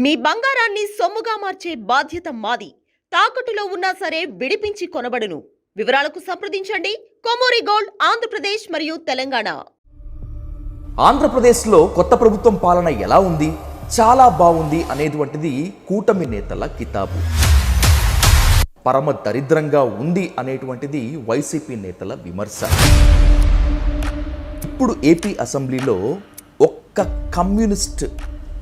మీ బంగారాన్ని సొమ్ముగా మార్చే బాధ్యత మాది. తాకట్టులో ఉన్నా సరే విడిపించి కొనబడును. వివరాలకు సంప్రదించండి కొమూరి గోల్డ్, ఆంధ్రప్రదేశ్ మరియు తెలంగాణ. ఆంధ్రప్రదేశ్లో కొత్త ప్రభుత్వం పాలన ఎలా ఉంది? చాలా బాగుంది అనేటువంటిది కూటమి నేతల కితాబు. పరమ దరిద్రంగా ఉంది అనేటువంటిది వైసీపీ నేతల విమర్శ. ఇప్పుడు ఏపీ అసెంబ్లీలో ఒక్క కమ్యూనిస్ట్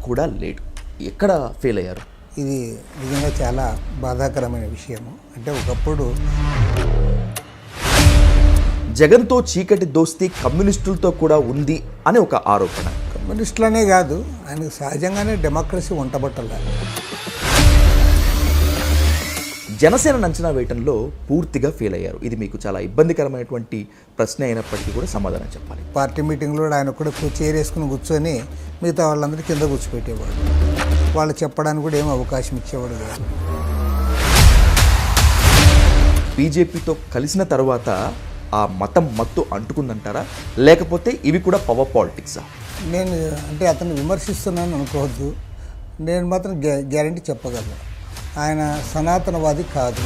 కూడా లేడు. ఎక్కడ ఫెయిల్ అయ్యారు? ఇది నిజంగా చాలా బాధాకరమైన విషయము. అంటే ఒకప్పుడు జగన్తో చీకటి దోస్తీ కమ్యూనిస్టులతో కూడా ఉంది అని ఒక ఆరోపణ. కమ్యూనిస్టులనే కాదు, ఆయనకు సహజంగానే డెమోక్రసీ వంటబట్టలేదు. జనసేన అంచనా వేయటంలో పూర్తిగా ఫెయిల్ అయ్యారు. ఇది మీకు చాలా ఇబ్బందికరమైనటువంటి ప్రశ్న అయినప్పటికీ కూడా సమాధానం చెప్పాలి. పార్టీ మీటింగ్లో ఆయన కూడా చైర్ వేసుకుని కూర్చొని మిగతా వాళ్ళందరూ కింద కూర్చోపెట్టేవాడు. వాళ్ళు చెప్పడానికి కూడా ఏం అవకాశం ఇచ్చేవాడు కాదు. బీజేపీతో కలిసిన తర్వాత ఆ మతం మత్తు అంటుకుందంటారా, లేకపోతే ఇవి కూడా పవర్ పాలిటిక్సా? నేను అంటే అతన్ని విమర్శిస్తున్నాను అనుకోవద్దు. నేను మాత్రం గ్యారంటీ చెప్పగలను, ఆయన సనాతనవాది కాదు.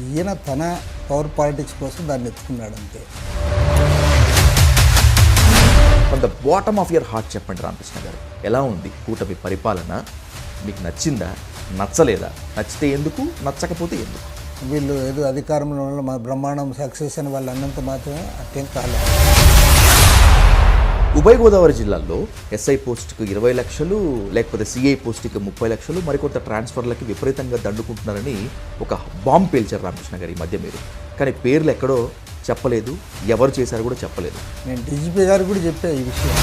ఈయన తన పవర్ పాలిటిక్స్ కోసం దాన్ని ఎత్తుకున్నాడు అంతే. From the bottom of your heart చెప్పండి రామకృష్ణ గారు, ఎలా ఉంది కూటమి పరిపాలన? మీకు నచ్చిందా, నచ్చలేదా? నచ్చితే ఎందుకు, నచ్చకపోతే ఎందుకు? వీళ్ళు ఏదో అధికారంలో ఉన్న మా బ్రహ్మాండం సక్సెస్ అని వాళ్ళు అన్నంత మాత్రమే అట్టేం కాలేదు. ఉభయ గోదావరి జిల్లాల్లో ఎస్ఐ పోస్టుకు 20 లక్షలు, లేకపోతే సిఐ పోస్టుకి 30 లక్షలు, మరికొంత ట్రాన్స్ఫర్లకి విపరీతంగా దండుకుంటున్నారని ఒక బాంబు పేల్చారు రామకృష్ణ గారు ఈ మధ్య మీరు. కానీ పేర్లు ఎక్కడో చెప్పలేదు, ఎవరు చేశారు కూడా చెప్పలేదు. నేను డీజీపీ గారు కూడా చెప్పా ఈ విషయం.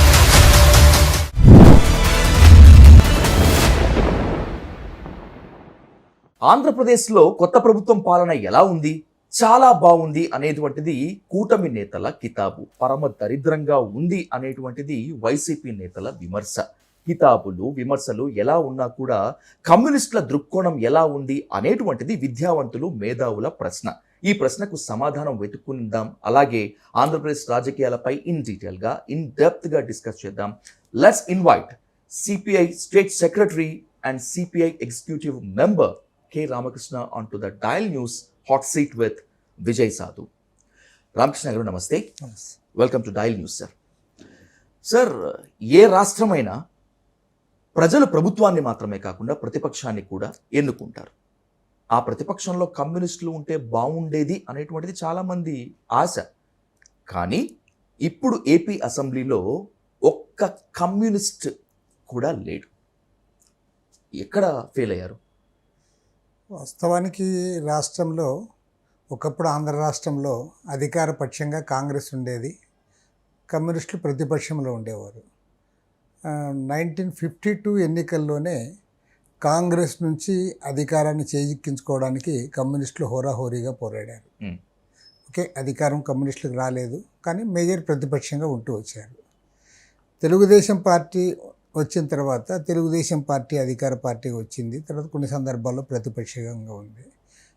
ఆంధ్రప్రదేశ్లో కొత్త ప్రభుత్వం పాలన ఎలా ఉంది? చాలా బాగుంది అనేటువంటిది కూటమి నేతల కితాబు. పరమ దరిద్రంగా ఉంది అనేటువంటిది వైసీపీ నేతల విమర్శ. కితాబులు, విమర్శలు ఎలా ఉన్నా కూడా కమ్యూనిస్టుల దృక్కోణం ఎలా ఉంది అనేటువంటిది విద్యావంతులు, మేధావుల ప్రశ్న. ఈ ప్రశ్నకు సమాధానం వెతుక్కుందాం. అలాగే ఆంధ్రప్రదేశ్ రాజకీయాలపై ఇన్ డీటెయిల్గా, ఇన్ డెప్త్గా డిస్కస్ చేద్దాం. Let's invite CPI state secretary and CPI executive member K. Ramakrishna onto the Dial News Hot Seat with Vijay Sadhu. Ramakrishna garu namaste. Welcome to Dial News, sir. Sir, ఏ రాష్ట్రమైనా ప్రజలు ప్రభుత్వాన్ని మాత్రమే కాకుండా ప్రతిపక్షాన్ని కూడా ఎన్నుకుంటారు. ఆ ప్రతిపక్షంలో కమ్యూనిస్టులు ఉంటే బాగుండేది అనేటువంటిది చాలామంది ఆశ. కానీ ఇప్పుడు ఏపీ అసెంబ్లీలో ఒక్క కమ్యూనిస్ట్ కూడా లేడు. ఎక్కడ ఫెయిల్ అయ్యారు? వాస్తవానికి రాష్ట్రంలో ఒకప్పుడు ఆంధ్ర రాష్ట్రంలో అధికార పక్షంగా కాంగ్రెస్ ఉండేది, కమ్యూనిస్టులు ప్రతిపక్షంలో ఉండేవారు. 1952 ఎన్నికల్లోనే కాంగ్రెస్ నుంచి అధికారాన్ని చేజిక్కించుకోవడానికి కమ్యూనిస్టులు హోరాహోరీగా పోరాడారు. ఓకే, అధికారం కమ్యూనిస్టులకు రాలేదు, కానీ మేజర్ ప్రతిపక్షంగా ఉంటూ వచ్చారు. తెలుగుదేశం పార్టీ వచ్చిన తర్వాత తెలుగుదేశం పార్టీ అధికార పార్టీ వచ్చింది. తర్వాత కొన్ని సందర్భాల్లో ప్రతిపక్షంగా ఉంది.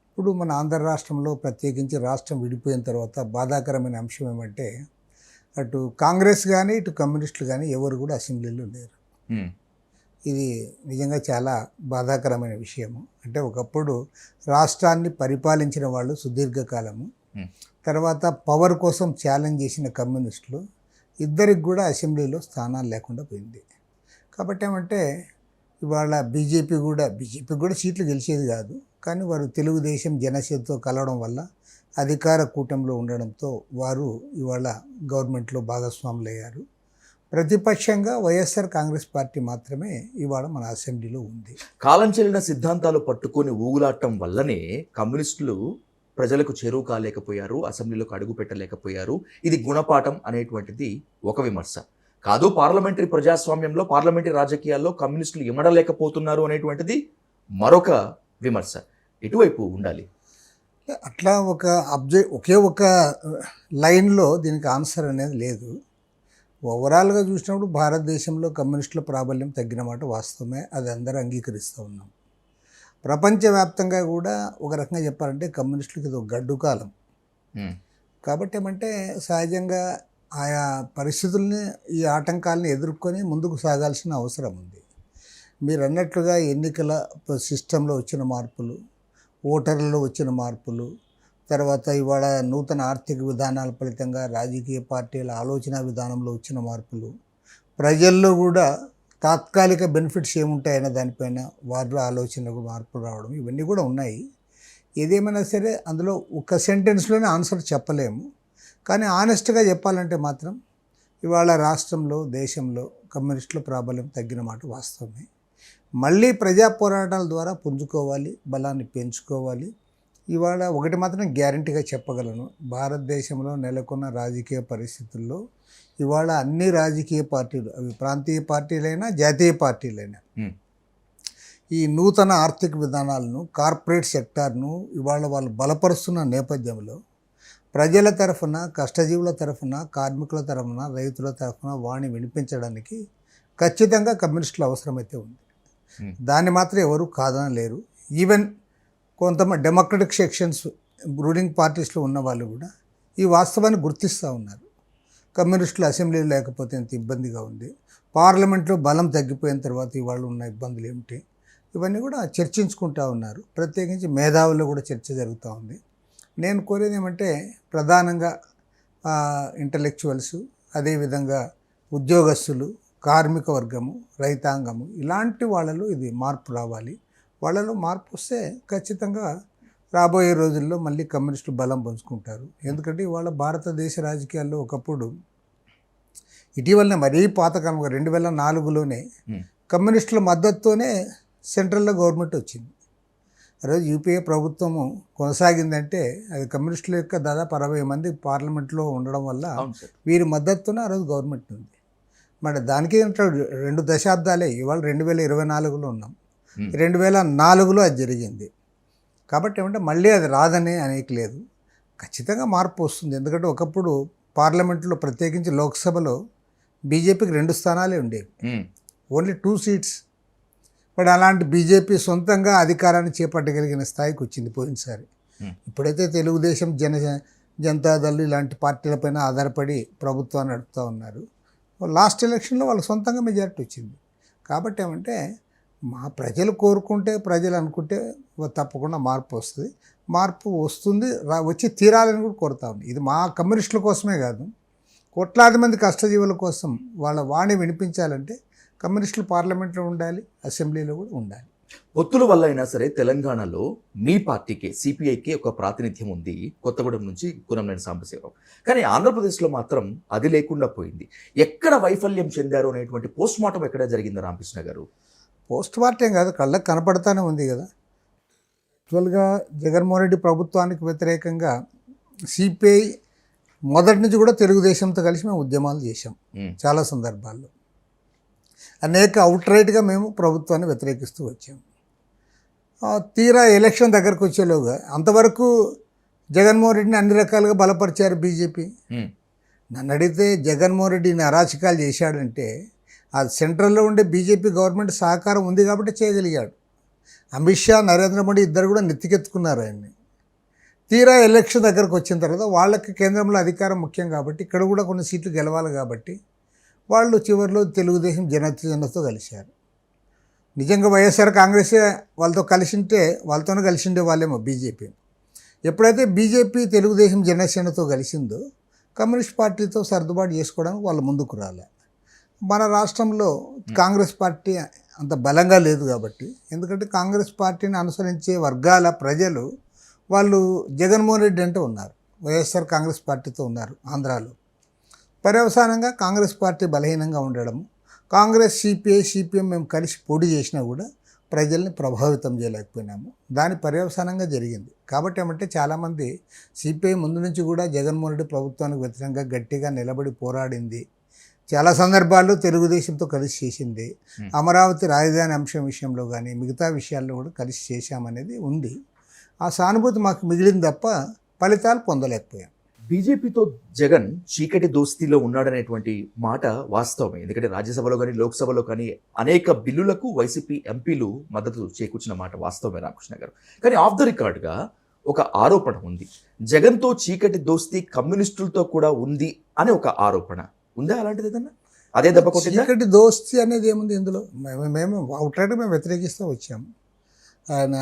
ఇప్పుడు మన ఆంధ్ర రాష్ట్రంలో ప్రత్యేకించి రాష్ట్రం విడిపోయిన తర్వాత బాధాకరమైన అంశం ఏమంటే, అటు కాంగ్రెస్ కానీ ఇటు కమ్యూనిస్టులు కానీ ఎవరు కూడా అసెంబ్లీలో లేరు. ఇది నిజంగా చాలా బాధాకరమైన విషయము. అంటే ఒకప్పుడు రాష్ట్రాన్ని పరిపాలించిన వాళ్ళు సుదీర్ఘకాలము, తర్వాత పవర్ కోసం ఛాలెంజ్ చేసిన కమ్యూనిస్టులు, ఇద్దరికి కూడా అసెంబ్లీలో స్థానాలు లేకుండా పోయింది. కాబట్టి ఏమంటే ఇవాళ బీజేపీ కూడా సీట్లు గెలిచేది కాదు, కానీ వారు తెలుగుదేశం జనసేనతో కలవడం వల్ల అధికార కూటమిలో ఉండడంతో వారు ఇవాళ గవర్నమెంట్లో భాగస్వాములు అయ్యారు. ప్రతిపక్షంగా వైఎస్ఆర్ కాంగ్రెస్ పార్టీ మాత్రమే ఇవాళ మన అసెంబ్లీలో ఉంది. కాలం చెల్లిన సిద్ధాంతాలు పట్టుకొని ఊగులాటం వల్లనే కమ్యూనిస్టులు ప్రజలకు చేరువు కాలేకపోయారు, అసెంబ్లీలోకి అడుగు పెట్టలేకపోయారు. ఇది గుణపాఠం అనేటువంటిది ఒక విమర్శ కాదు. పార్లమెంటరీ ప్రజాస్వామ్యంలో, పార్లమెంటరీ రాజకీయాల్లో కమ్యూనిస్టులు ఇమడలేకపోతున్నారు అనేటువంటిది మరొక విమర్శ. ఎటువైపు ఉండాలి? అట్లా ఒకే ఒక లైన్లో దీనికి ఆన్సర్ అనేది లేదు. ఓవరాల్గా చూసినప్పుడు భారతదేశంలో కమ్యూనిస్టుల ప్రాబల్యం తగ్గిన మాట వాస్తవమే, అది అందరూ అంగీకరిస్తూ ఉన్నాం. ప్రపంచవ్యాప్తంగా కూడా ఒక రకంగా చెప్పాలంటే కమ్యూనిస్టులకి ఇది ఒక గడ్డు కాలం. కాబట్టి ఏమంటే సహజంగా ఆయా పరిస్థితుల్ని ఈ ఆటంకాలను ఎదుర్కొని ముందుకు సాగాల్సిన అవసరం ఉంది. మీరు అన్నట్లుగా ఎన్నికల సిస్టంలో వచ్చిన మార్పులు, ఓటర్లలో వచ్చిన మార్పులు, తర్వాత ఇవాళ నూతన ఆర్థిక విధానాల ఫలితంగా రాజకీయ పార్టీల ఆలోచన విధానంలో వచ్చిన మార్పులు, ప్రజల్లో కూడా తాత్కాలిక బెనిఫిట్స్ ఏముంటాయన్న దానిపైన వారిలో ఆలోచనకు మార్పులు రావడం ఇవన్నీ కూడా ఉన్నాయి. ఏదేమైనా సరే అందులో ఒక సెంటెన్స్లోనే ఆన్సర్ చెప్పలేము. కానీ ఆనెస్ట్గా చెప్పాలంటే మాత్రం ఇవాళ రాష్ట్రంలో, దేశంలో కమ్యూనిస్టుల ప్రాబల్యం తగ్గిన మాట వాస్తవమే. మళ్ళీ ప్రజా పోరాటాల ద్వారా పుంజుకోవాలి, బలాన్ని పెంచుకోవాలి. ఇవాళ ఒకటి మాత్రం గ్యారంటీగా చెప్పగలను, భారతదేశంలో నెలకొన్న రాజకీయ పరిస్థితుల్లో ఇవాళ అన్ని రాజకీయ పార్టీలు, అవి ప్రాంతీయ పార్టీలైనా జాతీయ పార్టీలైనా, ఈ నూతన ఆర్థిక విధానాలను, కార్పొరేట్ సెక్టార్ను ఇవాళ వాళ్ళు బలపరుస్తున్న నేపథ్యంలో ప్రజల తరఫున, కష్టజీవుల తరఫున, కార్మికుల తరఫున, రైతుల తరఫున వాణి వినిపించడానికి ఖచ్చితంగా కమ్యూనిస్టుల అవసరమైతే ఉంది. దాన్ని మాత్రం ఎవరు కాదనలేరు. ఈవెన్ కొంతమంది డెమోక్రటిక్ సెక్షన్స్ రూలింగ్ పార్టీస్లో ఉన్న వాళ్ళు కూడా ఈ వాస్తవాన్ని గుర్తిస్తూ ఉన్నారు. కమ్యూనిస్టులు అసెంబ్లీలో లేకపోతే ఎంత ఇబ్బందిగా ఉంది, పార్లమెంట్లో బలం తగ్గిపోయిన తర్వాత ఇవాళ ఉన్న ఇబ్బందులు ఏమిటి, ఇవన్నీ కూడా చర్చించుకుంటూ ఉన్నారు. ప్రత్యేకించి మేధావుల్లో కూడా చర్చ జరుగుతూ ఉంది. నేను కోరేది ఏమంటే ప్రధానంగా ఇంటలెక్చువల్స్, అదేవిధంగా ఉద్యోగస్తులు, కార్మిక వర్గము, రైతాంగము, ఇలాంటి వాళ్ళలో ఇది మార్పు రావాలి. వాళ్ళలో మార్పు వస్తే ఖచ్చితంగా రాబోయే రోజుల్లో మళ్ళీ కమ్యూనిస్టులు బలం పంచుకుంటారు. ఎందుకంటే ఇవాళ భారతదేశ రాజకీయాల్లో ఒకప్పుడు ఇటీవలనే మరీ పాతకాలంగా 2004లోనే కమ్యూనిస్టుల మద్దతుతోనే సెంట్రల్లో గవర్నమెంట్ వచ్చింది. ఈరోజు యూపీఏ ప్రభుత్వము కొనసాగిందంటే అది కమ్యూనిస్టుల యొక్క దాదాపు 60 మంది పార్లమెంట్లో ఉండడం వల్ల వీరి మద్దతుతోనే ఆ రోజు గవర్నమెంట్ ఉంది. మరి దానికి 2 దశాబ్దాలే, ఇవాళ 2024లో ఉన్నాం. 2004లో అది జరిగింది. కాబట్టి ఏమంటే మళ్ళీ అది రాదని అనేకి లేదు, ఖచ్చితంగా మార్పు వస్తుంది. ఎందుకంటే ఒకప్పుడు పార్లమెంట్లో ప్రత్యేకించి లోక్సభలో బీజేపీకి 2 స్థానాలే ఉండేవి, ఓన్లీ 2 సీట్స్. బట్ అలాంటి బీజేపీ సొంతంగా అధికారాన్ని చేపట్టగలిగిన స్థాయికి వచ్చింది పోయినసారి. ఇప్పుడైతే తెలుగుదేశం, జనతాదళ్ ఇలాంటి పార్టీలపైన ఆధారపడి ప్రభుత్వాన్ని నడుపుతూ ఉన్నారు. లాస్ట్ ఎలక్షన్లో వాళ్ళకి సొంతంగా మెజారిటీ వచ్చింది. కాబట్టి ఏమంటే మా ప్రజలు కోరుకుంటే, ప్రజలు అనుకుంటే తప్పకుండా మార్పు వస్తుంది. మార్పు వస్తుంది, వచ్చి తీరాలని కూడా కోరుతా ఉంది. ఇది మా కమ్యూనిస్టుల కోసమే కాదు, కోట్లాది మంది కష్టజీవుల కోసం వాళ్ళ వాణి వినిపించాలంటే కమ్యూనిస్టులు పార్లమెంట్లో ఉండాలి, అసెంబ్లీలో కూడా ఉండాలి. పొత్తుల వల్ల అయినా సరే తెలంగాణలో మీ పార్టీకి, సిపిఐకి ఒక ప్రాతినిధ్యం ఉంది, కొత్తగూడెం నుంచి కూనంనేని సాంబశివరావు. కానీ ఆంధ్రప్రదేశ్లో మాత్రం అది లేకుండా పోయింది. ఎక్కడ వైఫల్యం చెందారు అనేటువంటి పోస్ట్ మార్టం ఎక్కడ జరిగింది రామకృష్ణ గారు? పోస్ట్ మార్టం కాదు, కళ్ళకు కనపడతానే ఉంది కదా. యాక్చువల్గా జగన్మోహన్ రెడ్డి ప్రభుత్వానికి వ్యతిరేకంగా సిపిఐ మొదటి నుంచి కూడా తెలుగుదేశంతో కలిసి మేము ఉద్యమాలు చేశాం. చాలా సందర్భాల్లో అనేక అవుట్రైట్గా మేము ప్రభుత్వాన్ని వ్యతిరేకిస్తూ వచ్చాము. తీరా ఎలక్షన్ దగ్గరకు వచ్చేలోగా అంతవరకు జగన్మోహన్ రెడ్డిని అన్ని రకాలుగా బలపరిచారు బీజేపీ. నన్ను అడిగితే జగన్మోహన్ రెడ్డిని అరాచకాలు చేశాడంటే ఆ సెంట్రల్లో ఉండే బీజేపీ గవర్నమెంట్ సహకారం ఉంది కాబట్టి చేయగలిగాడు. అమిత్ షా, నరేంద్ర మోడీ ఇద్దరు కూడా నెత్తికెత్తుకున్నారు ఆయన్ని. తీరా ఎలక్షన్ దగ్గరకు వచ్చిన తర్వాత వాళ్ళకి కేంద్రంలో అధికారం ముఖ్యం కాబట్టి, ఇక్కడ కూడా కొన్ని సీట్లు గెలవాలి కాబట్టి వాళ్ళు చివరిలో తెలుగుదేశం, జనతో కలిశారు. నిజంగా వైఎస్ఆర్ కాంగ్రెస్ వాళ్ళతో కలిసింటే వాళ్ళతోనే కలిసిండే వాళ్ళేమో బీజేపీ. ఎప్పుడైతే బీజేపీ తెలుగుదేశం, జనసేనతో కలిసిందో కమ్యూనిస్ట్ పార్టీతో సర్దుబాటు చేసుకోవడానికి వాళ్ళు ముందుకు రాలే. మన రాష్ట్రంలో కాంగ్రెస్ పార్టీ అంత బలంగా లేదు కాబట్టి, ఎందుకంటే కాంగ్రెస్ పార్టీని అనుసరించే వర్గాల ప్రజలు వాళ్ళు జగన్మోహన్ రెడ్డి అంటే ఉన్నారు, వైఎస్ఆర్ కాంగ్రెస్ పార్టీతో ఉన్నారు ఆంధ్రాలో. పర్యవసానంగా కాంగ్రెస్ పార్టీ బలహీనంగా ఉండడము, కాంగ్రెస్, సిపిఎం మేము కలిసి పోటీ చేసినా కూడా ప్రజల్ని ప్రభావితం చేయలేకపోయినాము. దాని పర్యవసానంగా జరిగింది. కాబట్టి ఏమంటే చాలామంది సిపిఐ ముందు నుంచి కూడా జగన్మోహన్ రెడ్డి ప్రభుత్వానికి వ్యతిరేకంగా గట్టిగా నిలబడి పోరాడింది. చాలా సందర్భాల్లో తెలుగుదేశంతో కలిసి చేసింది. అమరావతి రాజధాని అంశం విషయంలో కానీ మిగతా విషయాల్లో కూడా కలిసి చేశామనేది ఉంది. ఆ సానుభూతి మాకు మిగిలింది తప్ప ఫలితాలు పొందలేకపోయాం. బీజేపీతో జగన్ చీకటి దోస్తీలో ఉన్నాడనేటువంటి మాట వాస్తవమే. ఎందుకంటే రాజ్యసభలో కానీ లోక్సభలో కానీ అనేక బిల్లులకు వైసీపీ ఎంపీలు మద్దతు చేకూర్చిన మాట వాస్తవమే రామకృష్ణ గారు. కానీ ఆఫ్ ద రికార్డ్గా ఒక ఆరోపణ ఉంది. జగన్తో చీకటి దోస్తీ కమ్యూనిస్టులతో కూడా ఉంది అని ఒక ఆరోపణ ఉందా? అలాంటిది ఏదన్నా అదే దెబ్బ కొట్టిందా? చీకటి దోస్తి అనేది ఏముంది ఇందులో? మేము అవుట్రైట్ మేము వ్యతిరేకిస్తూ వచ్చాము. ఆయన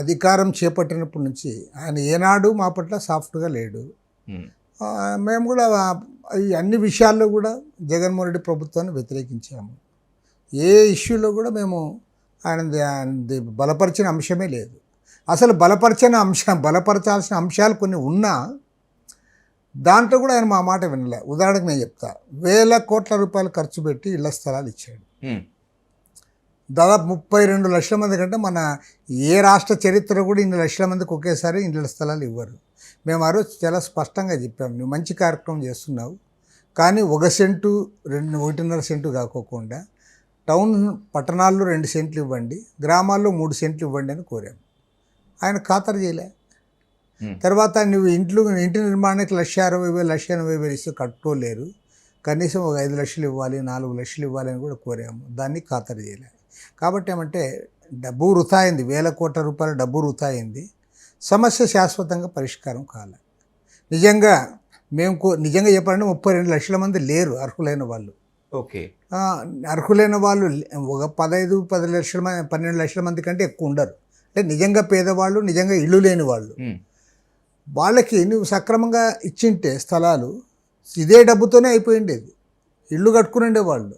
అధికారం చేపట్టినప్పటి నుంచి ఆయన ఏనాడు మా పట్ల సాఫ్ట్గా లేడు. మేము కూడా ఈ అన్ని విషయాల్లో కూడా జగన్మోహన్ రెడ్డి ప్రభుత్వాన్ని వ్యతిరేకించాము. ఏ ఇష్యూలో కూడా మేము ఆయనది బలపరిచిన అంశమే లేదు. అసలు బలపరచాల్సిన అంశాలు కొన్ని ఉన్నా దాంట్లో కూడా ఆయన మా మాట వినలే. ఉదాహరణకు నేను చెప్తా, 1,000 కోట్ల రూపాయలు ఖర్చు పెట్టి ఇళ్ల స్థలాలు ఇచ్చాడు. దాదాపు 32 లక్షల మంది కంటే మన ఏ రాష్ట్ర చరిత్ర కూడా ఇన్ని లక్షల మందికి ఒకేసారి ఇళ్ల స్థలాలు ఇవ్వరు. మేము ఆ రోజు చాలా స్పష్టంగా చెప్పాము, నువ్వు మంచి కార్యక్రమం చేస్తున్నావు, కానీ 1 సెంటు 1.5 సెంటు కాకోకుండా పట్టణాల్లో 2 సెంట్లు ఇవ్వండి, గ్రామాల్లో 3 సెంట్లు ఇవ్వండి అని కోరాము. ఆయన ఖాతరు చేయలే. తర్వాత నువ్వు ఇంటి నిర్మాణానికి 1,60,000 1,80,000 ఇస్తే కట్టుకోలేరు, కనీసం ఒక 5 లక్షలు ఇవ్వాలి, 4 లక్షలు ఇవ్వాలి అని కూడా కోరాము. దాన్ని ఖాతరు చేయలే. కాబట్టి ఏమంటే డబ్బు వృధా అయింది, 1,000 కోట్ల రూపాయల డబ్బు వృధా అయింది. సమస్య శాశ్వతంగా పరిష్కారం కాలే. నిజంగా నిజంగా చెప్పాలంటే 32 లక్షల మంది లేరు అర్హులైన వాళ్ళు. ఓకే, అర్హులైన వాళ్ళు ఒక 10 లక్షల మంది 12 లక్షల మంది కంటే ఎక్కువ ఉండరు. అంటే నిజంగా పేదవాళ్ళు, నిజంగా ఇల్లు లేని వాళ్ళు. వాళ్ళకి నువ్వు సక్రమంగా ఇచ్చింటే స్థలాలు ఇదే డబ్బుతోనే అయిపోయిండేది, ఇల్లు కట్టుకుని ఉండేవాళ్ళు,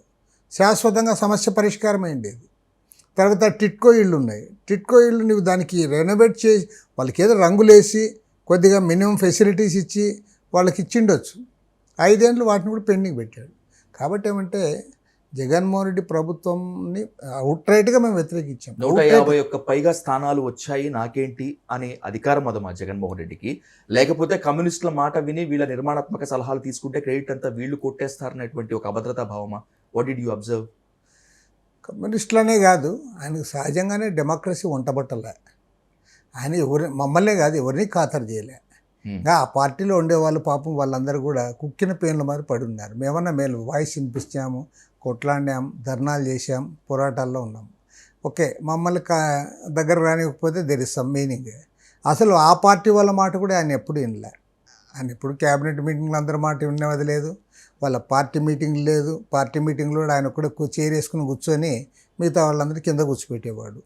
శాశ్వతంగా సమస్య పరిష్కారం అయ్యేది. తర్వాత టిట్కో ఇళ్ళు ఉన్నాయి. టిట్కో ఇళ్ళు నువ్వు దానికి రెనోవేట్ చేసి వాళ్ళకి ఏదో రంగులేసి కొద్దిగా మినిమం ఫెసిలిటీస్ ఇచ్చి వాళ్ళకి ఇచ్చిండొచ్చు. 5 ఏళ్ళు వాటిని కూడా పెండింగ్ పెట్టాడు. కాబట్టి ఏమంటే జగన్మోహన్ రెడ్డి ప్రభుత్వంని అవుట్రైట్గా మేము వ్యతిరేకించాం. 151 పైగా స్థానాలు వచ్చాయి నాకేంటి అనే అధికారం అదమా జగన్మోహన్ రెడ్డికి? లేకపోతే కమ్యూనిస్టుల మాట విని వీళ్ళ నిర్మాణాత్మక సలహాలు తీసుకుంటే క్రెడిట్ అంతా వీళ్ళు కొట్టేస్తారనేటువంటి ఒక అభద్రతా భావమా? What did you observe? కమ్యూనిస్టులనే కాదు, ఆయనకు సహజంగానే డెమోక్రసీ వంటబట్టలే. ఆయన మమ్మల్నే కాదు ఎవరిని ఖాతరు చేయలే. ఇంకా ఆ పార్టీలో ఉండేవాళ్ళు పాపం వాళ్ళందరూ కూడా కుక్కిన పేర్ల మరి పడి ఉన్నారు. మేమన్నా మేలు వాయిస్ వినిపించాము, కొట్లాడినాం, ధర్నాలు చేసాం, పోరాటాల్లో ఉన్నాం. ఓకే, మమ్మల్ని దగ్గర రానివ్వకపోతే దెర్ ఇస్ సమ్ మీనింగ్. అసలు ఆ పార్టీ వాళ్ళ మాట కూడా ఆయన ఎప్పుడు వినలే. ఆయన ఇప్పుడు క్యాబినెట్ మీటింగ్లు అందరి మాట వినేది లేదు, వాళ్ళ పార్టీ మీటింగ్ లేదు. పార్టీ మీటింగ్లో కూడా ఆయన కూడా చేరేసుకుని కూర్చొని మిగతా వాళ్ళందరూ కింద కూర్చోపెట్టేవాడు.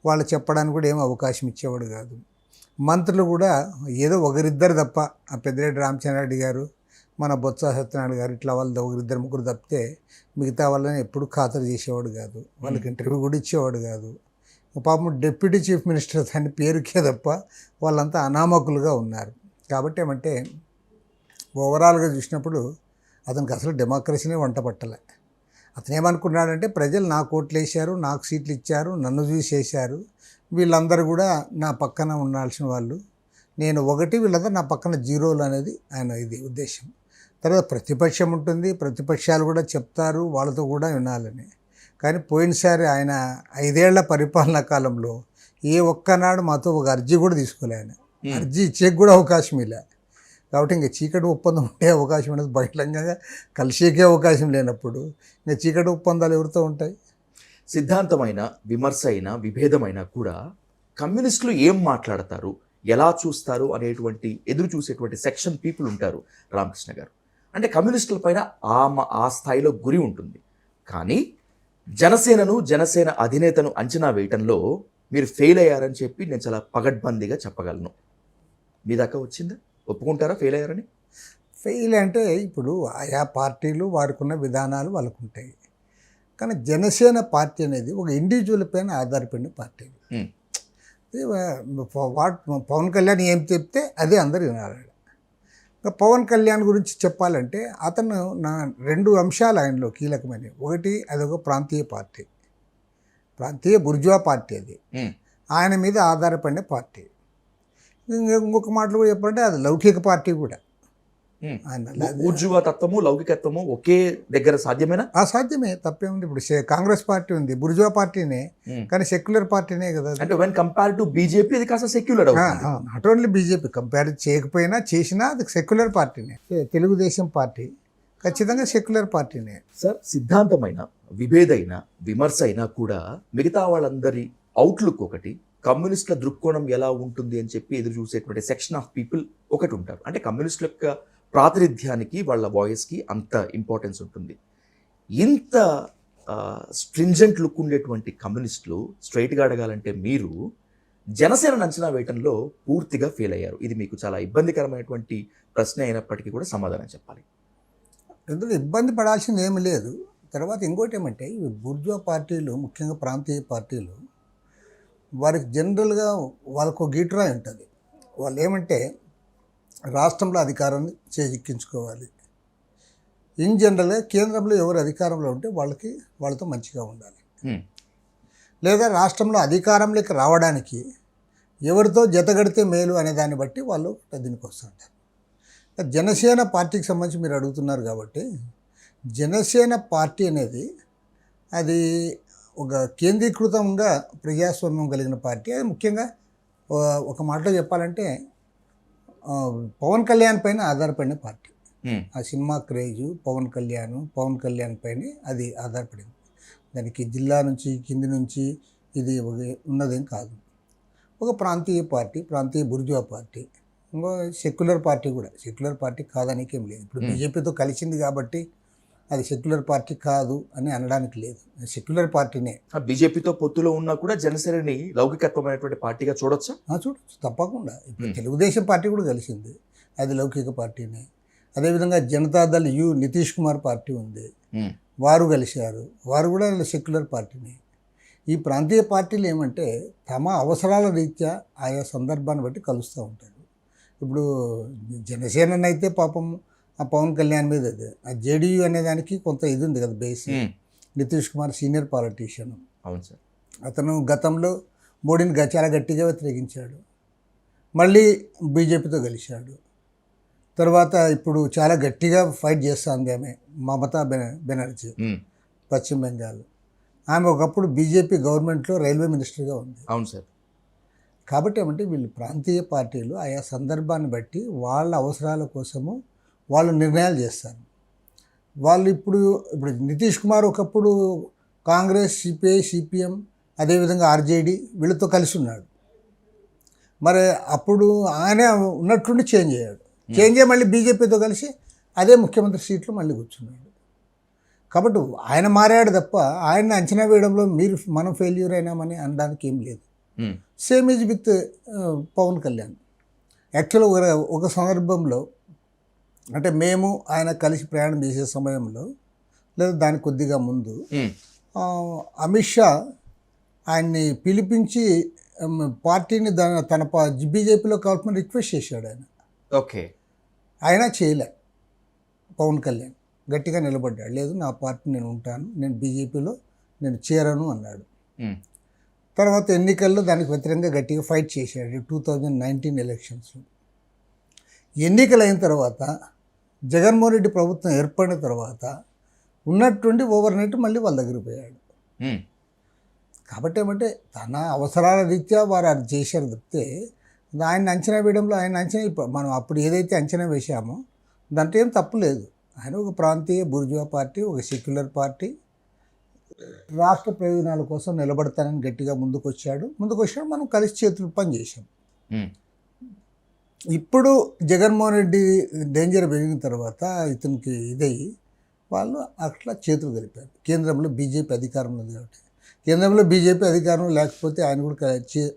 వాళ్ళు చెప్పడానికి కూడా ఏం అవకాశం ఇచ్చేవాడు కాదు. మంత్రులు కూడా ఏదో ఒకరిద్దరు తప్ప, ఆ పెద్దిరెడ్డి రామచంద్రారెడ్డి గారు, మన బొత్స సత్యనారాయణ గారు, ఇట్లా వాళ్ళు 1-2-3 తప్పితే మిగతా వాళ్ళని ఎప్పుడు ఖాతరు చేసేవాడు కాదు. వాళ్ళకి ఇంటర్వ్యూ కూడా ఇచ్చేవాడు కాదు. పాపం డిప్యూటీ చీఫ్ మినిస్టర్ దాని పేరుకే తప్ప వాళ్ళంతా అనామకులుగా ఉన్నారు. కాబట్టి ఏమంటే ఓవరాల్గా చూసినప్పుడు అతనికి అసలు డెమోక్రసీనే వంట పట్టలే. అతను ఏమనుకున్నాడంటే ప్రజలు నాకు ఓట్లు వేశారు, నాకు సీట్లు ఇచ్చారు, నన్ను చూసి వేశారు, వీళ్ళందరూ కూడా నా పక్కన ఉండాల్సిన వాళ్ళు, నేను ఒకటి, వీళ్ళందరూ నా పక్కన జీరోలు అనేది ఆయన ఇది ఉద్దేశం. తర్వాత ప్రతిపక్షం ఉంటుంది, ప్రతిపక్షాలు కూడా చెప్తారు, వాళ్ళతో కూడా వినాలని. కానీ పోయినసారి ఆయన 5 ఏళ్ల పరిపాలనా కాలంలో ఏ ఒక్కనాడు మాతో ఒక అర్జీ కూడా తీసుకోలే. ఆయన అర్జీ ఇచ్చేకి కూడా అవకాశం ఇలా. కాబట్టి ఇంకా చీకటి ఒప్పందం ఉండే అవకాశం అనేది బహిరంగంగా కలిసేకే అవకాశం లేనప్పుడు ఇంకా చీకటి ఒప్పందాలు ఎవరితో ఉంటాయి? సిద్ధాంతమైన విమర్శ అయినా విభేదమైనా కూడా కమ్యూనిస్టులు ఏం మాట్లాడతారు, ఎలా చూస్తారు అనేటువంటి ఎదురు చూసేటువంటి సెక్షన్ పీపుల్ ఉంటారు. రామకృష్ణ గారు అంటే కమ్యూనిస్టుల పైన ఆ స్థాయిలో గురి ఉంటుంది. కానీ జనసేన అధినేతను అంచనా వేయటంలో మీరు ఫెయిల్ అయ్యారని చెప్పి నేను చాలా పగడ్బందీగా చెప్పగలను. మీ దాకా వచ్చిందా? ఒప్పుకుంటారా ఫెయిల్ అయ్యారని? ఫెయిల్ అంటే ఇప్పుడు ఆయా పార్టీలు వారికి ఉన్న విధానాలు వాళ్ళకు ఉంటాయి. కానీ జనసేన పార్టీ అనేది ఒక ఇండివిజువల్ పైన ఆధారపడిన పార్టీ. పవన్ కళ్యాణ్ ఏం చెప్తే అదే అందరు వినాలి. పవన్ కళ్యాణ్ గురించి చెప్పాలంటే అతను 2 అంశాలు ఆయనలో కీలకమైనవి. ఒకటి, అదొక ప్రాంతీయ పార్టీ, ప్రాంతీయ బుర్జువా పార్టీ. అది ఆయన మీద ఆధారపడిన పార్టీ. ఇంకొక మాటలు కూడా చెప్పాలంటే అది లౌకిక పార్టీ కూడా. బూర్జువా తత్వము లౌకికత్వము ఒకే దగ్గర సాధ్యమేనా? సాధ్యమే, తప్పేముంది. ఇప్పుడు కాంగ్రెస్ పార్టీ ఉంది, బుర్జువా పార్టీనే, కానీ సెక్యులర్ పార్టీనే కదా. అంటే వెన్ కంపేర్ టు బీజేపీ అది కాస్త secular. Not only BJP, compare చేయకపోయినా చేసినా అది సెక్యులర్ పార్టీనే. తెలుగుదేశం పార్టీ ఖచ్చితంగా సెక్యులర్ పార్టీనే. సార్, సిద్ధాంతమైన విభేదైన విమర్శ అయినా కూడా మిగతా వాళ్ళందరి అవుట్లుక్ ఒకటి, కమ్యూనిస్టుల దృక్కోణం ఎలా ఉంటుంది అని చెప్పి ఎదురు చూసేటువంటి సెక్షన్ ఆఫ్ పీపుల్ ఒకటి ఉంటారు. అంటే కమ్యూనిస్టుల యొక్క ప్రాతినిధ్యానికి వాళ్ళ వాయిస్కి అంత ఇంపార్టెన్స్ ఉంటుంది. ఇంత స్ట్రింజెంట్ లుక్ ఉండేటువంటి కమ్యూనిస్టులు స్ట్రైట్గా అడగాలంటే మీరు జనసేనను అంచనా వేయటంలో పూర్తిగా ఫెయిల్ అయ్యారు. ఇది మీకు చాలా ఇబ్బందికరమైనటువంటి ప్రశ్న అయినప్పటికీ కూడా సమాధానం చెప్పాలి. ఎందుకు ఇబ్బంది పడాల్సింది ఏమీ లేదు. తర్వాత ఇంకోటి ఏమంటే ఈ బూర్జువా పార్టీలు, ముఖ్యంగా ప్రాంతీయ పార్టీలు, వారికి జనరల్గా వాళ్ళకు గీటురాయి ఉంటుంది. వాళ్ళు ఏమంటే రాష్ట్రంలో అధికారాన్ని చేజిక్కించుకోవాలి. ఇన్ జనరల్గా కేంద్రంలో ఎవరు అధికారంలో ఉంటే వాళ్ళతో మంచిగా ఉండాలి. లేదా రాష్ట్రంలో అధికారంలోకి రావడానికి ఎవరితో జతగడితే మేలు అనే దాన్ని బట్టి వాళ్ళు దీనికి వస్తుంటారు. జనసేన పార్టీకి సంబంధించి మీరు అడుగుతున్నారు కాబట్టి, జనసేన పార్టీ అనేది అది ఒక కేంద్రీకృతంగా ప్రజాస్వామ్యం కలిగిన పార్టీ. అది ముఖ్యంగా ఒక మాటలో చెప్పాలంటే పవన్ కళ్యాణ్ పైన ఆధారపడిన పార్టీ. ఆ సినిమా క్రేజు పవన్ కళ్యాణ్ పైన అది ఆధారపడింది. దానికి జిల్లా నుంచి కింది నుంచి ఇది ఉన్నదేం కాదు. ఒక ప్రాంతీయ పార్టీ, ప్రాంతీయ బూర్జువా పార్టీ, ఇంకో సెక్యులర్ పార్టీ కూడా. సెక్యులర్ పార్టీ కాదనికేం లేదు. ఇప్పుడు బీజేపీతో కలిసింది కాబట్టి అది సెక్యులర్ పార్టీ కాదు అని అనడానికి లేదు. సెక్యులర్ పార్టీనే. బీజేపీతో పొత్తులో ఉన్నా కూడా జనసేనని లౌకికత్వమైనటువంటి పార్టీగా చూడొచ్చా? చూడొచ్చు, తప్పకుండా. ఇప్పుడు తెలుగుదేశం పార్టీ కూడా కలిసింది, అది లౌకిక పార్టీనే. అదేవిధంగా జనతాదళ్ నితీష్ కుమార్ పార్టీ ఉంది, వారు కలిశారు, వారు కూడా సెక్యులర్ పార్టీనే. ఈ ప్రాంతీయ పార్టీలు ఏమంటే తమ అవసరాల రీత్యా ఆయా సందర్భాన్ని బట్టి కలుస్తూ ఉంటారు. ఇప్పుడు జనసేననైతే పాపం ఆ పవన్ కళ్యాణ్ మీద ఆ జేడీయూ అనే దానికి కొంత ఇది ఉంది కదా base. Nitish Kumar senior politician. అవును సార్. అతను గతంలో మోడీని చాలా గట్టిగా వ్యతిరేకించాడు, మళ్ళీ బీజేపీతో కలిశాడు. తర్వాత ఇప్పుడు చాలా గట్టిగా ఫైట్ చేస్తుంది ఆమె మమతా బెనర్జీ, పశ్చిమ బెంగాల్. ఆమె ఒకప్పుడు బీజేపీ గవర్నమెంట్లో రైల్వే మినిస్టర్గా ఉంది. అవును సార్. కాబట్టి ఏమంటే వీళ్ళు ప్రాంతీయ పార్టీలు ఆయా సందర్భాన్ని బట్టి వాళ్ళ అవసరాల కోసము వాళ్ళు నిర్ణయాలు చేస్తారు. వాళ్ళు ఇప్పుడు నితీష్ కుమార్ ఒకప్పుడు కాంగ్రెస్, సిపిఐ, సిపిఎం, అదేవిధంగా ఆర్జేడీ వీళ్ళతో కలిసి ఉన్నాడు. మరి అప్పుడు ఆయన ఉన్నట్టుండి చేంజ్ అయ్యాడు. చేంజ్ అయ్యి మళ్ళీ బీజేపీతో కలిసి అదే ముఖ్యమంత్రి సీట్లో మళ్ళీ కూర్చున్నాడు. కాబట్టి ఆయన మారాడు తప్ప ఆయన్ని అంచనా వేయడంలో మనం ఫెయిల్యూర్ అయినామని అనడానికి ఏం లేదు. Same is with Pawan Kalyan. యాక్చువల్గా ఒక సందర్భంలో అంటే మేము ఆయన కలిసి ప్రయాణం చేసే సమయంలో లేదా దానికి కొద్దిగా ముందు అమిత్ షా ఆయన్ని పిలిపించి పార్టీని తన బీజేపీలో కలపమని రిక్వెస్ట్ చేశాడు ఆయన. ఓకే. ఆయన చేయలే. పవన్ కళ్యాణ్ గట్టిగా నిలబడ్డాడు, లేదు నా పార్టీ నేను ఉంటాను, నేను బీజేపీలో నేను చేరను అన్నాడు. తర్వాత ఎన్నికల్లో దానికి వ్యతిరేకంగా గట్టిగా ఫైట్ చేశాడు 2019 ఎలక్షన్స్లో. ఎన్నికలు అయిన తర్వాత జగన్మోహన్ రెడ్డి ప్రభుత్వం ఏర్పడిన తర్వాత ఉన్నట్టుండి ఓవర్ నైట్ మళ్ళీ వాళ్ళ దగ్గరికి పోయాడు. కాబట్టి ఏమంటే తన అవసరాల రీత్యా వారు అది చేశారు తప్పితే ఆయన అంచనా వేయడంలో మనం అప్పుడు ఏదైతే అంచనా వేశామో దాంట్లో ఏం తప్పు లేదు. ఆయన ఒక ప్రాంతీయ బూర్జువా పార్టీ, ఒక సెక్యులర్ పార్టీ, రాష్ట్ర ప్రయోజనాల కోసం నిలబడతానని గట్టిగా ముందుకు వచ్చాడు. మనం కలిసి చేతులు పని చేశాం. ఇప్పుడు జగన్మోహన్ రెడ్డి డేంజర్ పెరిగిన తర్వాత ఇతనికి ఇదయ్యి వాళ్ళు అట్లా చేతులు కలిపారు. కేంద్రంలో బీజేపీ అధికారంలో ఉంది కాబట్టి. కేంద్రంలో బీజేపీ అధికారం లేకపోతే ఆయన కూడా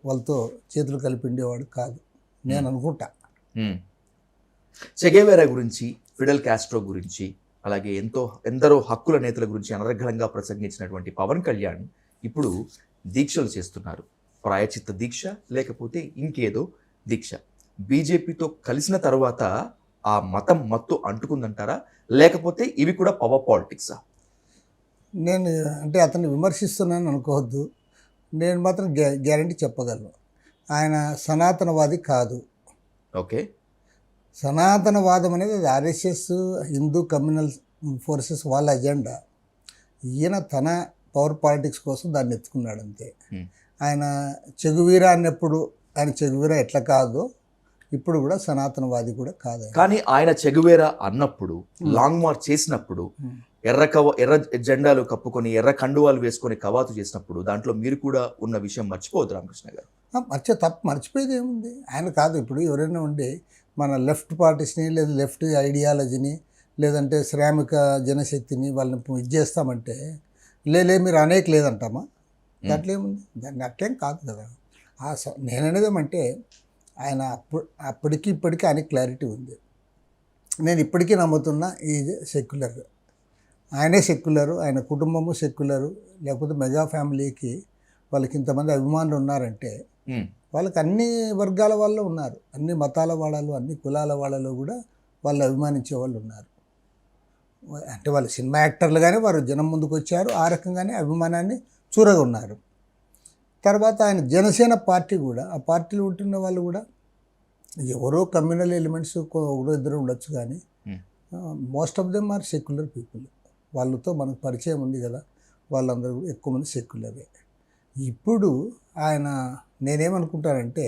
వాళ్ళతో చేతులు కలిపి ఉండేవాడు కాదు నేను అనుకుంటా. చెగేవేరా గురించి, ఫిడెల్ కాస్ట్రో గురించి, అలాగే ఎందరో హక్కుల నేతల గురించి అనర్గళంగా ప్రసంగించినటువంటి పవన్ కళ్యాణ్ ఇప్పుడు దీక్షలు చేస్తున్నారు. ప్రాయచిత్త దీక్ష లేకపోతే ఇంకేదో దీక్ష. బీజేపీతో కలిసిన తర్వాత ఆ మతం మత్తు అంటుకుందంటారా, లేకపోతే ఇవి కూడా పవర్ పాలిటిక్సా? నేను అంటే అతన్ని విమర్శిస్తున్నాను అనుకోవద్దు. నేను మాత్రం గ్యారంటీ చెప్పగలను, ఆయన సనాతనవాది కాదు. ఓకే. సనాతనవాదం అనేది అది ఆర్ఎస్ఎస్, హిందూ కమ్యూనల్ ఫోర్సెస్ వాళ్ళ అజెండా. ఈయన తన పవర్ పాలిటిక్స్ కోసం దాన్ని ఎత్తుకున్నాడు అంతే. ఆయన చెగువీరా అన్నప్పుడు ఆయన చెగువీరా ఎట్లా కాదో ఇప్పుడు కూడా సనాతనవాది కూడా కాదు. కానీ ఆయన చెగువేరా అన్నప్పుడు, లాంగ్ మార్చ్ చేసినప్పుడు, ఎర్ర జెండాలు కప్పుకొని ఎర్ర కండువాలు వేసుకొని కవాతు చేసినప్పుడు దాంట్లో మీరు కూడా ఉన్న విషయం మర్చిపోవద్దు రామకృష్ణ గారు. మర్చిపోయేది ఏముంది. ఆయన కాదు, ఇప్పుడు ఎవరైనా ఉండి మన లెఫ్ట్ పార్టీస్ని లేదా లెఫ్ట్ ఐడియాలజీని లేదంటే శ్రామిక జనశక్తిని వాళ్ళని ఇది చేస్తామంటే మీరు అనేక లేదంటామా? దాంట్లో ఏముంది? దాన్ని అట్లేం కాదు కదా. నేననేది ఏమంటే ఆయన అప్పటికి ఇప్పటికీ ఆయనకి క్లారిటీ ఉంది. నేను ఇప్పటికీ నమ్ముతున్నా ఈజ్ సెక్యులర్. ఆయనే సెక్యులరు, ఆయన కుటుంబము సెక్యులరు. లేకపోతే మెగా ఫ్యామిలీకి వాళ్ళకి ఇంతమంది అభిమానులు ఉన్నారంటే వాళ్ళకి అన్ని వర్గాల వాళ్ళు ఉన్నారు, అన్ని మతాల వాళ్ళు, అన్ని కులాల వాళ్ళలో కూడా వాళ్ళు అభిమానించే వాళ్ళు ఉన్నారు. అంటే వాళ్ళు సినిమా యాక్టర్లుగానే వారు జనం ముందుకు వచ్చారు, ఆ రకంగానే అభిమానాన్ని చూరగా ఉన్నారు. తర్వాత ఆయన జనసేన పార్టీ కూడా, ఆ పార్టీలో ఉంటున్న వాళ్ళు కూడా ఎవరో కమ్యూనల్ ఎలిమెంట్స్ ఒకరో ఇద్దరు ఉండొచ్చు, కానీ most of them are secular people. వాళ్ళతో మనకు పరిచయం ఉంది కదా, వాళ్ళందరూ ఎక్కువ మంది సెక్యులరే. ఇప్పుడు ఆయన నేనేమనుకుంటానంటే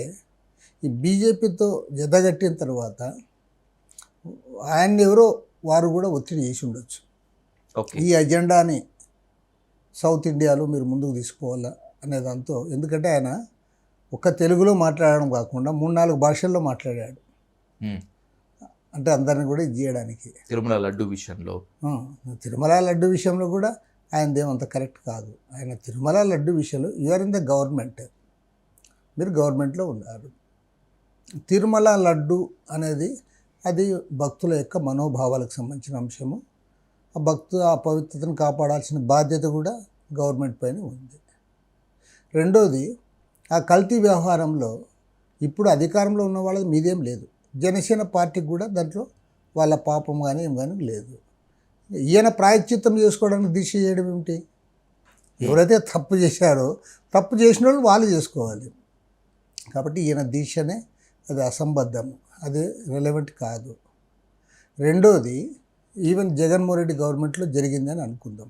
ఈ బీజేపీతో జతగట్టిన తర్వాత ఆయన్ని ఎవరో వారు కూడా ఒత్తిడి చేసి ఉండొచ్చు. ఈ అజెండాని సౌత్ ఇండియాలో మీరు ముందుకు తీసుకోవాలా అనే దాంతో. ఎందుకంటే ఆయన ఒక్క తెలుగులో మాట్లాడడం కాకుండా 3-4 భాషల్లో మాట్లాడాడు. అంటే అందరిని కూడా ఇది చేయడానికి. తిరుమల లడ్డు విషయంలో కూడా ఆయనదేమంత కరెక్ట్ కాదు. ఆయన తిరుమల లడ్డు విషయంలో యూఆర్ ఇన్ ద గవర్నమెంట్, మీరు గవర్నమెంట్లో ఉన్నారు. తిరుమల లడ్డు అనేది అది భక్తుల యొక్క మనోభావాలకు సంబంధించిన అంశము. ఆ ఆ పవిత్రతను కాపాడాల్సిన బాధ్యత కూడా గవర్నమెంట్ పైన ఉంది. రెండోది, ఆ కల్తీ వ్యవహారంలో ఇప్పుడు అధికారంలో ఉన్న వాళ్ళది మీదేం లేదు. జనసేన పార్టీకి కూడా దాంట్లో వాళ్ళ పాపం కానీ ఏం కానీ లేదు. ఈయన ప్రాయశ్చిత్తం చేసుకోవడానికి దీక్ష చేయడం ఏమిటి? ఎవరైతే తప్పు చేశారో తప్పు చేసిన వాళ్ళు చేసుకోవాలి. కాబట్టి ఈయన దీక్షనే అది అసంబద్ధము, అది రెలవెంట్ కాదు. రెండోది, ఈవెన్ జగన్మోహన్ రెడ్డి గవర్నమెంట్లో జరిగిందని అనుకుందాం.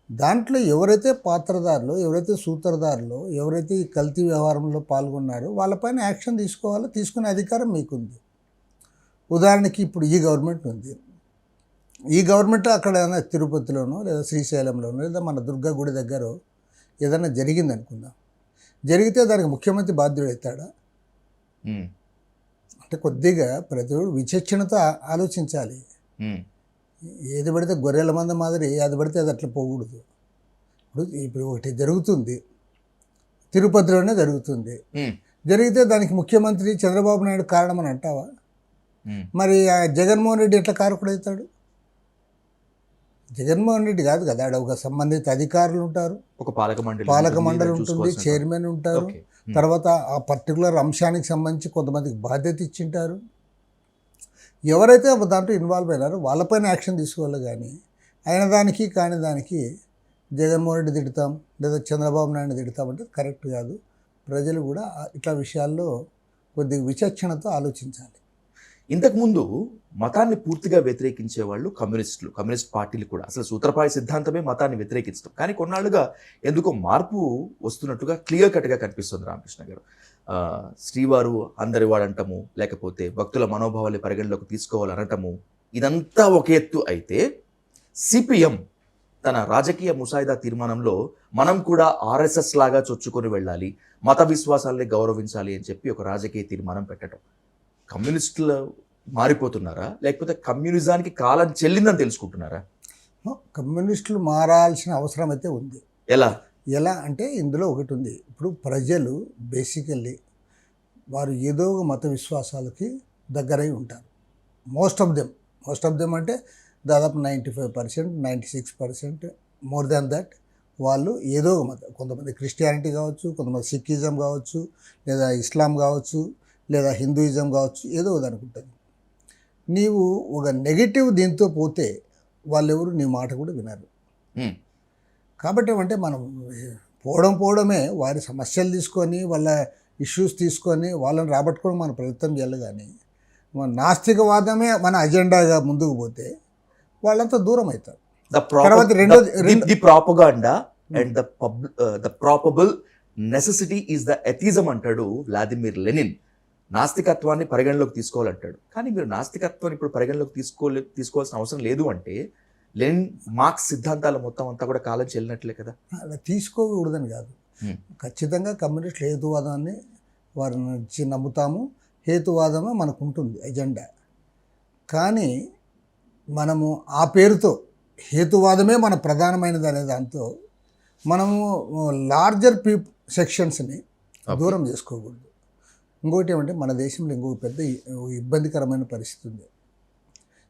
దాంట్లో ఎవరైతే పాత్రదారులు, ఎవరైతే సూత్రధారులు, ఎవరైతే ఈ కల్తీ వ్యవహారంలో పాల్గొన్నారో వాళ్ళపైన యాక్షన్ తీసుకోవాలో, తీసుకునే అధికారం మీకుంది. ఉదాహరణకి ఇప్పుడు ఈ గవర్నమెంట్ ఉంది. ఈ గవర్నమెంట్ అక్కడ ఏదైనా తిరుపతిలోనో లేదా శ్రీశైలంలోనో లేదా మన దుర్గా గుడి దగ్గర ఏదైనా జరిగింది అనుకుందాం. జరిగితే దానికి ముఖ్యమంత్రి బాధ్యుడవుతాడా? అంటే కొద్దిగా ప్రతి విచక్షణతో ఆలోచించాలి. ఏది పడితే గొర్రెల మంద మాదిరి అది పడితే అది అట్లా పోకూడదు. ఇప్పుడు ఒకటి జరుగుతుంది, తిరుపతిలోనే జరుగుతుంది. జరిగితే దానికి ముఖ్యమంత్రి చంద్రబాబు నాయుడు కారణం అని అంటావా? మరి జగన్మోహన్ రెడ్డి ఎట్లా కారకుడవుతాడు? జగన్మోహన్ రెడ్డి కాదు కదా, ఒక సంబంధిత అధికారులు ఉంటారు, ఒక పాలక మండలి ఉంటుంది, చైర్మన్ ఉంటారు. తర్వాత ఆ పర్టికులర్ అంశానికి సంబంధించి కొంతమందికి బాధ్యత ఇచ్చింటారు. ఎవరైతే దాంట్లో ఇన్వాల్వ్ అయినారో వాళ్ళపైన యాక్షన్ తీసుకోవాలి. కానీ అయిన దానికి కాని దానికి జగన్మోహన్ రెడ్డి తిడతాం లేదా చంద్రబాబు నాయుడు తిడతామంటే కరెక్ట్ కాదు. ప్రజలు కూడా ఇట్లా విషయాల్లో కొద్దిగా విచక్షణతో ఆలోచించాలి. ఇంతకుముందు మతాన్ని పూర్తిగా వ్యతిరేకించే వాళ్ళు కమ్యూనిస్ట్ పార్టీలు కూడా. అసలు సూత్రప్రాయ సిద్ధాంతమే మతాన్ని వ్యతిరేకించడం. కానీ కొన్నాళ్ళుగా ఎందుకో మార్పు వస్తున్నట్టుగా క్లియర్ కట్గా కనిపిస్తుంది రామకృష్ణ గారు. శ్రీవారు అందరి వాడంటము, లేకపోతే భక్తుల మనోభావాన్ని పరిగణలోకి తీసుకోవాలనటము, ఇదంతా ఒక ఎత్తు అయితే సిపిఎం తన రాజకీయ ముసాయిదా తీర్మానంలో మనం కూడా ఆర్ఎస్ఎస్ లాగా చొచ్చుకొని వెళ్ళాలి, మత విశ్వాసాలని గౌరవించాలి అని చెప్పి ఒక రాజకీయ తీర్మానం పెట్టడం. కమ్యూనిస్టులు మారిపోతున్నారా, లేకపోతే కమ్యూనిజానికి కాలం చెల్లిందని తెలుసుకుంటున్నారా? కమ్యూనిస్టులు మారాల్సిన అవసరం అయితే ఉంది. ఎలా అంటే ఇందులో ఒకటి ఉంది. ఇప్పుడు ప్రజలు బేసికల్లీ వారు ఏదో ఒక మత విశ్వాసాలకి దగ్గరై ఉంటారు. మోస్ట్ ఆఫ్ దెమ్ అంటే దాదాపు 95%, 96%, మోర్ దాన్ దట్ వాళ్ళు ఏదో ఒక మతం. కొంతమంది క్రిస్టియానిటీ కావచ్చు, కొంతమంది సిక్కిజం కావచ్చు, లేదా ఇస్లాం కావచ్చు, లేదా హిందూయిజం కావచ్చు, ఏదో ఒకటి అనుకుంటుంది. నీవు ఒక నెగిటివ్ దీంతో పోతే వాళ్ళెవరు నీ మాట కూడా వినరు. కాబట్టి ఏమంటే మనం పోవడమే వారి సమస్యలు తీసుకొని వాళ్ళ ఇష్యూస్ తీసుకొని వాళ్ళని రాబట్టుకోవడం మన ప్రయత్నం చేయాలి. కానీ మన నాస్తికవాదమే మన అజెండాగా ముందుకు పోతే వాళ్ళంతా దూరం అవుతారు. The propaganda and the probable necessity is the atheism అంటాడు వ్లాదిమిర్ లెనిన్. నాస్తికత్వాన్ని పరిగణలోకి తీసుకోవాలంటాడు. కానీ మీరు నాస్తికత్వాన్ని ఇప్పుడు పరిగణలోకి తీసుకోవాల్సిన అవసరం లేదు అంటే లెనిన్ మార్క్స్ సిద్ధాంతాల మొత్తం అంతా కూడా కాలం చెల్లినట్లే కదా. అలా తీసుకోకూడదని కాదు. ఖచ్చితంగా కమ్యూనిస్టులు హేతువాదాన్ని వారి నుంచి నమ్ముతాము, హేతువాదమే మనకు ఉంటుంది ఎజెండా. కానీ మనము ఆ పేరుతో హేతువాదమే మన ప్రధానమైనది అనే దాంతో మనము లార్జర్ సెక్షన్స్ని దూరం చేసుకోకూడదు. ఇంకోటి ఏమంటే మన దేశంలో ఇంకొక పెద్ద ఇబ్బందికరమైన పరిస్థితి ఉంది.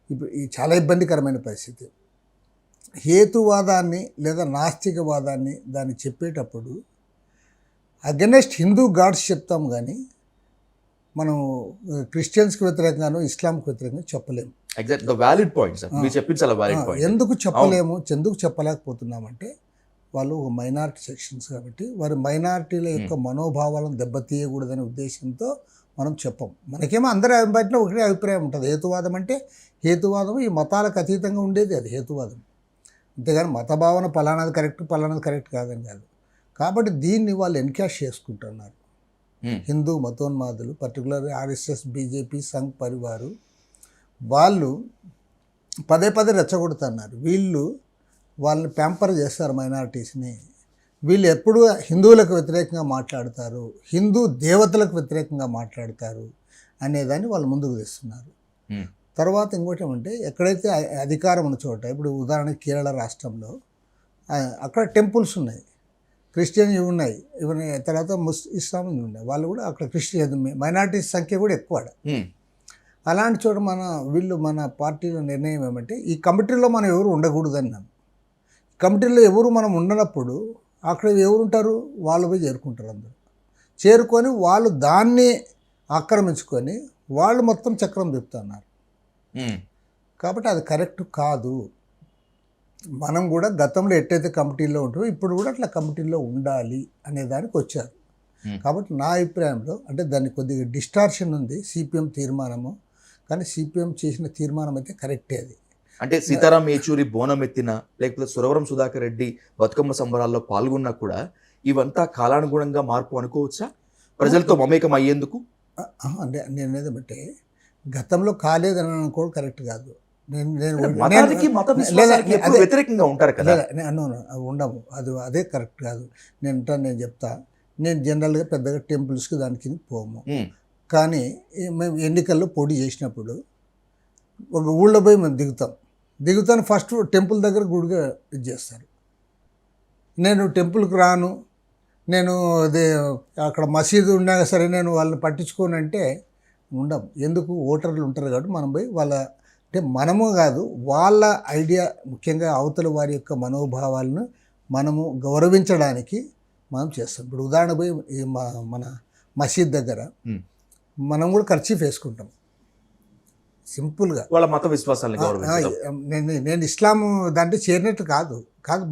ఇప్పుడు ఈ చాలా ఇబ్బందికరమైన పరిస్థితి. హేతువాదాన్ని లేదా నాస్తికవాదాన్ని దాన్ని చెప్పేటప్పుడు అగెనెస్ట్ హిందూ గాడ్స్ చెప్తాం, కానీ మనం క్రిస్టియన్స్కి వ్యతిరేకంగానూ ఇస్లాంకి వ్యతిరేకంగా చెప్పలేము. ఎగ్జాక్ట్ వ్యాలిడ్ పాయింట్ సార్, మీరు చెప్పింది చాలా వ్యాలిడ్ పాయింట్. ఎందుకు చెప్పలేము, ఎందుకు చెప్పలేకపోతున్నామంటే వాళ్ళు ఒక మైనారిటీ సెక్షన్స్ కాబట్టి వారి మైనారిటీల యొక్క మనోభావాలను దెబ్బతీయకూడదనే ఉద్దేశంతో మనం చెప్పం. మనకేమో అందరి బయట ఒకటే అభిప్రాయం ఉంటుంది. హేతువాదం అంటే హేతువాదం ఈ మతాలకు అతీతంగా ఉండేది, అది హేతువాదం. అంతేగాని మత భావన పలానాది కరెక్ట్ కాదని కాదు. కాబట్టి దీన్ని వాళ్ళు ఎన్కాష్ చేసుకుంటున్నారు. హిందూ మతోన్మాదులు, పర్టికులర్గా ఆర్ఎస్ఎస్, బీజేపీ, సంఘ్ పరివారు వాళ్ళు పదే రెచ్చగొడుతున్నారు. వీళ్ళు వాళ్ళని ప్యాంపర్ చేస్తారు మైనారిటీస్ని. వీళ్ళు ఎప్పుడు హిందువులకు వ్యతిరేకంగా మాట్లాడతారు, హిందూ దేవతలకు వ్యతిరేకంగా మాట్లాడతారు అనేదాన్ని వాళ్ళు ముందుకు తెస్తున్నారు. తర్వాత ఇంకోటి ఏమంటే ఎక్కడైతే అధికారం ఉన్న చోట, ఇప్పుడు ఉదాహరణకి కేరళ రాష్ట్రంలో అక్కడ టెంపుల్స్ ఉన్నాయి, క్రిస్టియన్ ఇవి ఉన్నాయి, ఇవన్నీ తర్వాత ఇస్లాం ఉన్నాయి. వాళ్ళు కూడా అక్కడ క్రిస్టియన్ మైనారిటీస్ సంఖ్య కూడా ఎక్కువ. అలాంటి చోట మన పార్టీలో నిర్ణయం ఏమంటే ఈ కమిటీలో మనం ఎవరు ఉండకూడదని. కమిటీలో ఎవరు మనం ఉండనప్పుడు అక్కడ ఎవరు ఉంటారు, వాళ్ళు పోయి చేరుకుంటారు. అందరూ చేరుకొని వాళ్ళు దాన్ని ఆక్రమించుకొని వాళ్ళు మొత్తం చక్రం తిప్పుతున్నారు. కాబట్టి అది కరెక్ట్ కాదు. మనం కూడా గతంలో ఎట్టయితే కమిటీల్లో ఉంటామో ఇప్పుడు కూడా అట్లా కమిటీల్లో ఉండాలి అనే దానికి వచ్చారు. కాబట్టి నా అభిప్రాయంలో అంటే దాన్ని కొద్దిగా డిస్టార్షన్ ఉంది సిపిఎం తీర్మానము, కానీ సిపిఎం చేసిన తీర్మానం అయితే కరెక్టే. అది అంటే సీతారాం యేచూరి బోనం ఎత్తినా లేకపోతే సురవరం సుధాకర్ రెడ్డి బతుకమ్మ సంబరాల్లో పాల్గొన్నా కూడా ఇవంతా కాలానుగుణంగా మార్పు అనుకోవచ్చా ప్రజలతో మమేకం అయ్యేందుకు? అంటే నేను ఏదంటే గతంలో కాలేదని అనుకోవడం కరెక్ట్ కాదు. వ్యతిరేకంగా ఉంటారు కదా, ఉండము, అదే కరెక్ట్ కాదు. నేను చెప్తా, నేను జనరల్గా పెద్దగా టెంపుల్స్కి దానికి పోము. కానీ మేము ఎన్నికల్లో పోటీ చేసినప్పుడు ఒక ఊళ్ళో పోయి మేము దిగుతాను ఫస్ట్ టెంపుల్ దగ్గర గుడిగా ఇది చేస్తారు. నేను టెంపుల్కి రాను, నేను అదే అక్కడ మసీదు ఉన్నా సరే నేను వాళ్ళని పట్టించుకోనంటే ఉండం. ఎందుకు, ఓటర్లు ఉంటారు కాబట్టి మనం పోయి వాళ్ళ అంటే మనము కాదు వాళ్ళ ఐడియా, ముఖ్యంగా అవతల వారి యొక్క మనోభావాలను మనము గౌరవించడానికి మనం చేస్తాం. ఇప్పుడు ఉదాహరణ పోయి మన మసీద్ దగ్గర మనం కూడా ఖర్చీఫ్ వేసుకుంటాం సింపుల్గా, వాళ్ళ మత విశ్వాసాలను గౌరవించడం. నేను ఇస్లాం దాంట్లో చేరినట్టు కాదు,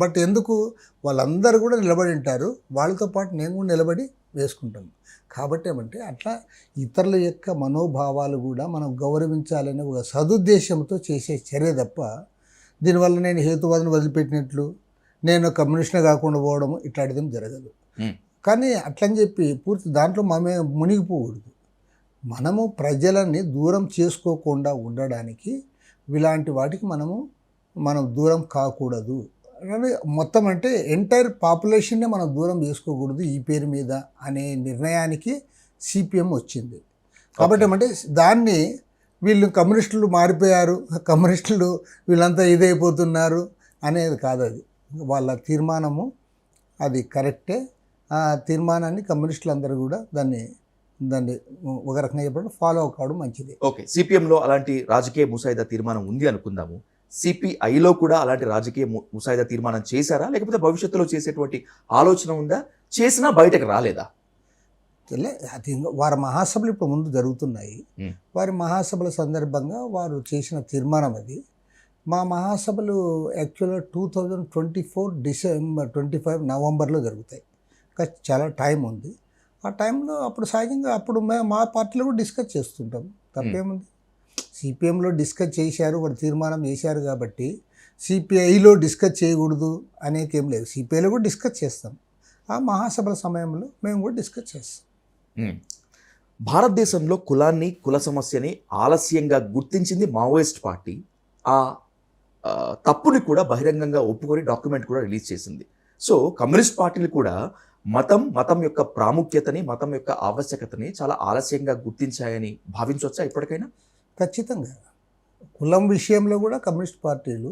బట్ ఎందుకు వాళ్ళందరూ కూడా నిలబడి ఉంటారు, వాళ్ళతో పాటు నేను కూడా నిలబడి వేసుకుంటాను. కాబట్టి ఏమంటే అట్లా ఇతరుల యొక్క మనోభావాలు కూడా మనం గౌరవించాలనే ఒక సదుద్దేశంతో చేసే చర్య తప్ప దీనివల్ల నేను హేతువాదం వదిలిపెట్టినట్లు నేను కమ్యూనిస్ట్గా కాకుండా పోవడము ఇట్లాంటిది జరగదు. కానీ అట్లని చెప్పి పూర్తి దాంట్లో మనమే మునిగిపోకూడదు. మనము ప్రజలని దూరం చేసుకోకుండా ఉండడానికి ఇలాంటి వాటికి మనం దూరం కాకూడదు. మొత్తం అంటే ఎంటైర్ పాపులేషన్నే మనం దూరం చేసుకోకూడదు ఈ పేరు మీద అనే నిర్ణయానికి సిపిఎం వచ్చింది. కాబట్టి ఏమంటే దాన్ని వీళ్ళు కమ్యూనిస్టులు మారిపోయారు, కమ్యూనిస్టులు వీళ్ళంతా ఇదైపోతున్నారు అనేది కాదు. అది వాళ్ళ తీర్మానము, అది కరెక్టే. ఆ తీర్మానాన్ని కమ్యూనిస్టులు అందరూ కూడా దాన్ని ఒక రకంగా చెప్పడం ఫాలో కావడం మంచిది. ఓకే, సిపిఎంలో అలాంటి రాజకీయ ముసాయిదా తీర్మానం ఉంది అనుకుందాము. సిపిఐలో కూడా అలాంటి రాజకీయ ముసాయిదా తీర్మానం చేశారా, లేకపోతే భవిష్యత్తులో చేసేటువంటి ఆలోచన ఉందా? చేసినా బయటకు రాలేదా? అది వారి మహాసభలు ఇప్పుడు ముందు జరుగుతున్నాయి. వారి మహాసభల సందర్భంగా వారు చేసిన తీర్మానం అది. మా మహాసభలు యాక్చువల్గా 2024 డిసెంబర్ 25 నవంబర్లో జరుగుతాయి. ఇంకా చాలా టైం ఉంది. ఆ టైంలో అప్పుడు సహజంగా అప్పుడు మా పార్టీలో కూడా డిస్కస్ చేస్తుంటాం, తప్పేముంది. సిపిఎంలో డిస్కస్ చేశారు, వాడు తీర్మానం చేశారు కాబట్టి సిపిఐలో డిస్కస్ చేయకూడదు అనేకేం లేదు. సిపిఐలో కూడా డిస్కస్ చేస్తాం. ఆ మహాసభల సమయంలో మేము కూడా డిస్కస్ చేస్తాం. భారతదేశంలో కులాన్ని, కుల సమస్యని ఆలస్యంగా గుర్తించింది మావోయిస్ట్ పార్టీ. ఆ తప్పుని కూడా బహిరంగంగా ఒప్పుకొని డాక్యుమెంట్ కూడా రిలీజ్ చేసింది. సో కమ్యూనిస్ట్ పార్టీలు కూడా మతం యొక్క ప్రాముఖ్యతని, మతం యొక్క ఆవశ్యకతని చాలా ఆలస్యంగా గుర్తించాయని భావించవచ్చా ఇప్పటికైనా? ఖచ్చితంగా కులం విషయంలో కూడా కమ్యూనిస్ట్ పార్టీలు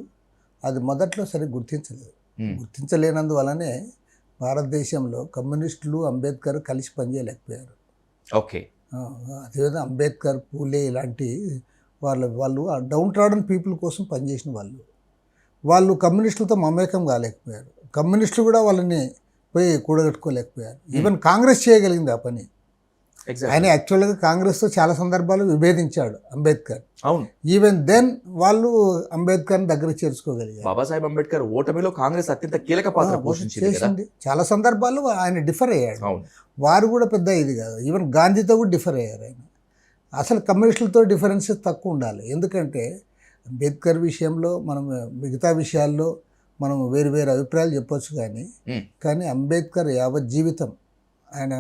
అది మొదట్లో సరిగ్గా గుర్తించలేదు. గుర్తించలేనందువలనే భారతదేశంలో కమ్యూనిస్టులు అంబేద్కర్ కలిసి పనిచేయలేకపోయారు. ఓకే. అదేవిధంగా అంబేద్కర్, పూలే ఇలాంటి వాళ్ళు ఆ డౌన్ ట్రాడన్ పీపుల్ కోసం పనిచేసిన వాళ్ళు కమ్యూనిస్టులతో మమేకం కాలేకపోయారు. కమ్యూనిస్టులు కూడా వాళ్ళని పోయి కూడగట్టుకోలేకపోయారు. ఈవెన్ కాంగ్రెస్ చేయగలిగింది ఆ పని. ఆయన యాక్చువల్గా కాంగ్రెస్తో చాలా సందర్భాలు విభేదించాడు అంబేద్కర్. అవును. ఈవెన్ దెన్ వాళ్ళు అంబేద్కర్ని దగ్గర చేర్చుకోగలిగారు. బాబాసాహెబ్ అంబేద్కర్ ఓటమిలో కాంగ్రెస్ అత్యంత కీలక పాత్ర పోషించింది. చాలా సందర్భాల్లో ఆయన డిఫర్ అయ్యాడు. అవును. వారు కూడా పెద్ద ఇది కాదు. ఈవెన్ గాంధీతో కూడా డిఫర్ అయ్యారు ఆయన. అసలు కమ్యూనిస్టులతో డిఫరెన్సెస్ తక్కువ ఉండాలి. ఎందుకంటే అంబేద్కర్ విషయంలో మనం మిగతా విషయాల్లో మనం వేరు వేరు అభిప్రాయాలు చెప్పొచ్చు, కానీ అంబేద్కర్ యావత్ జీవితం ఆయన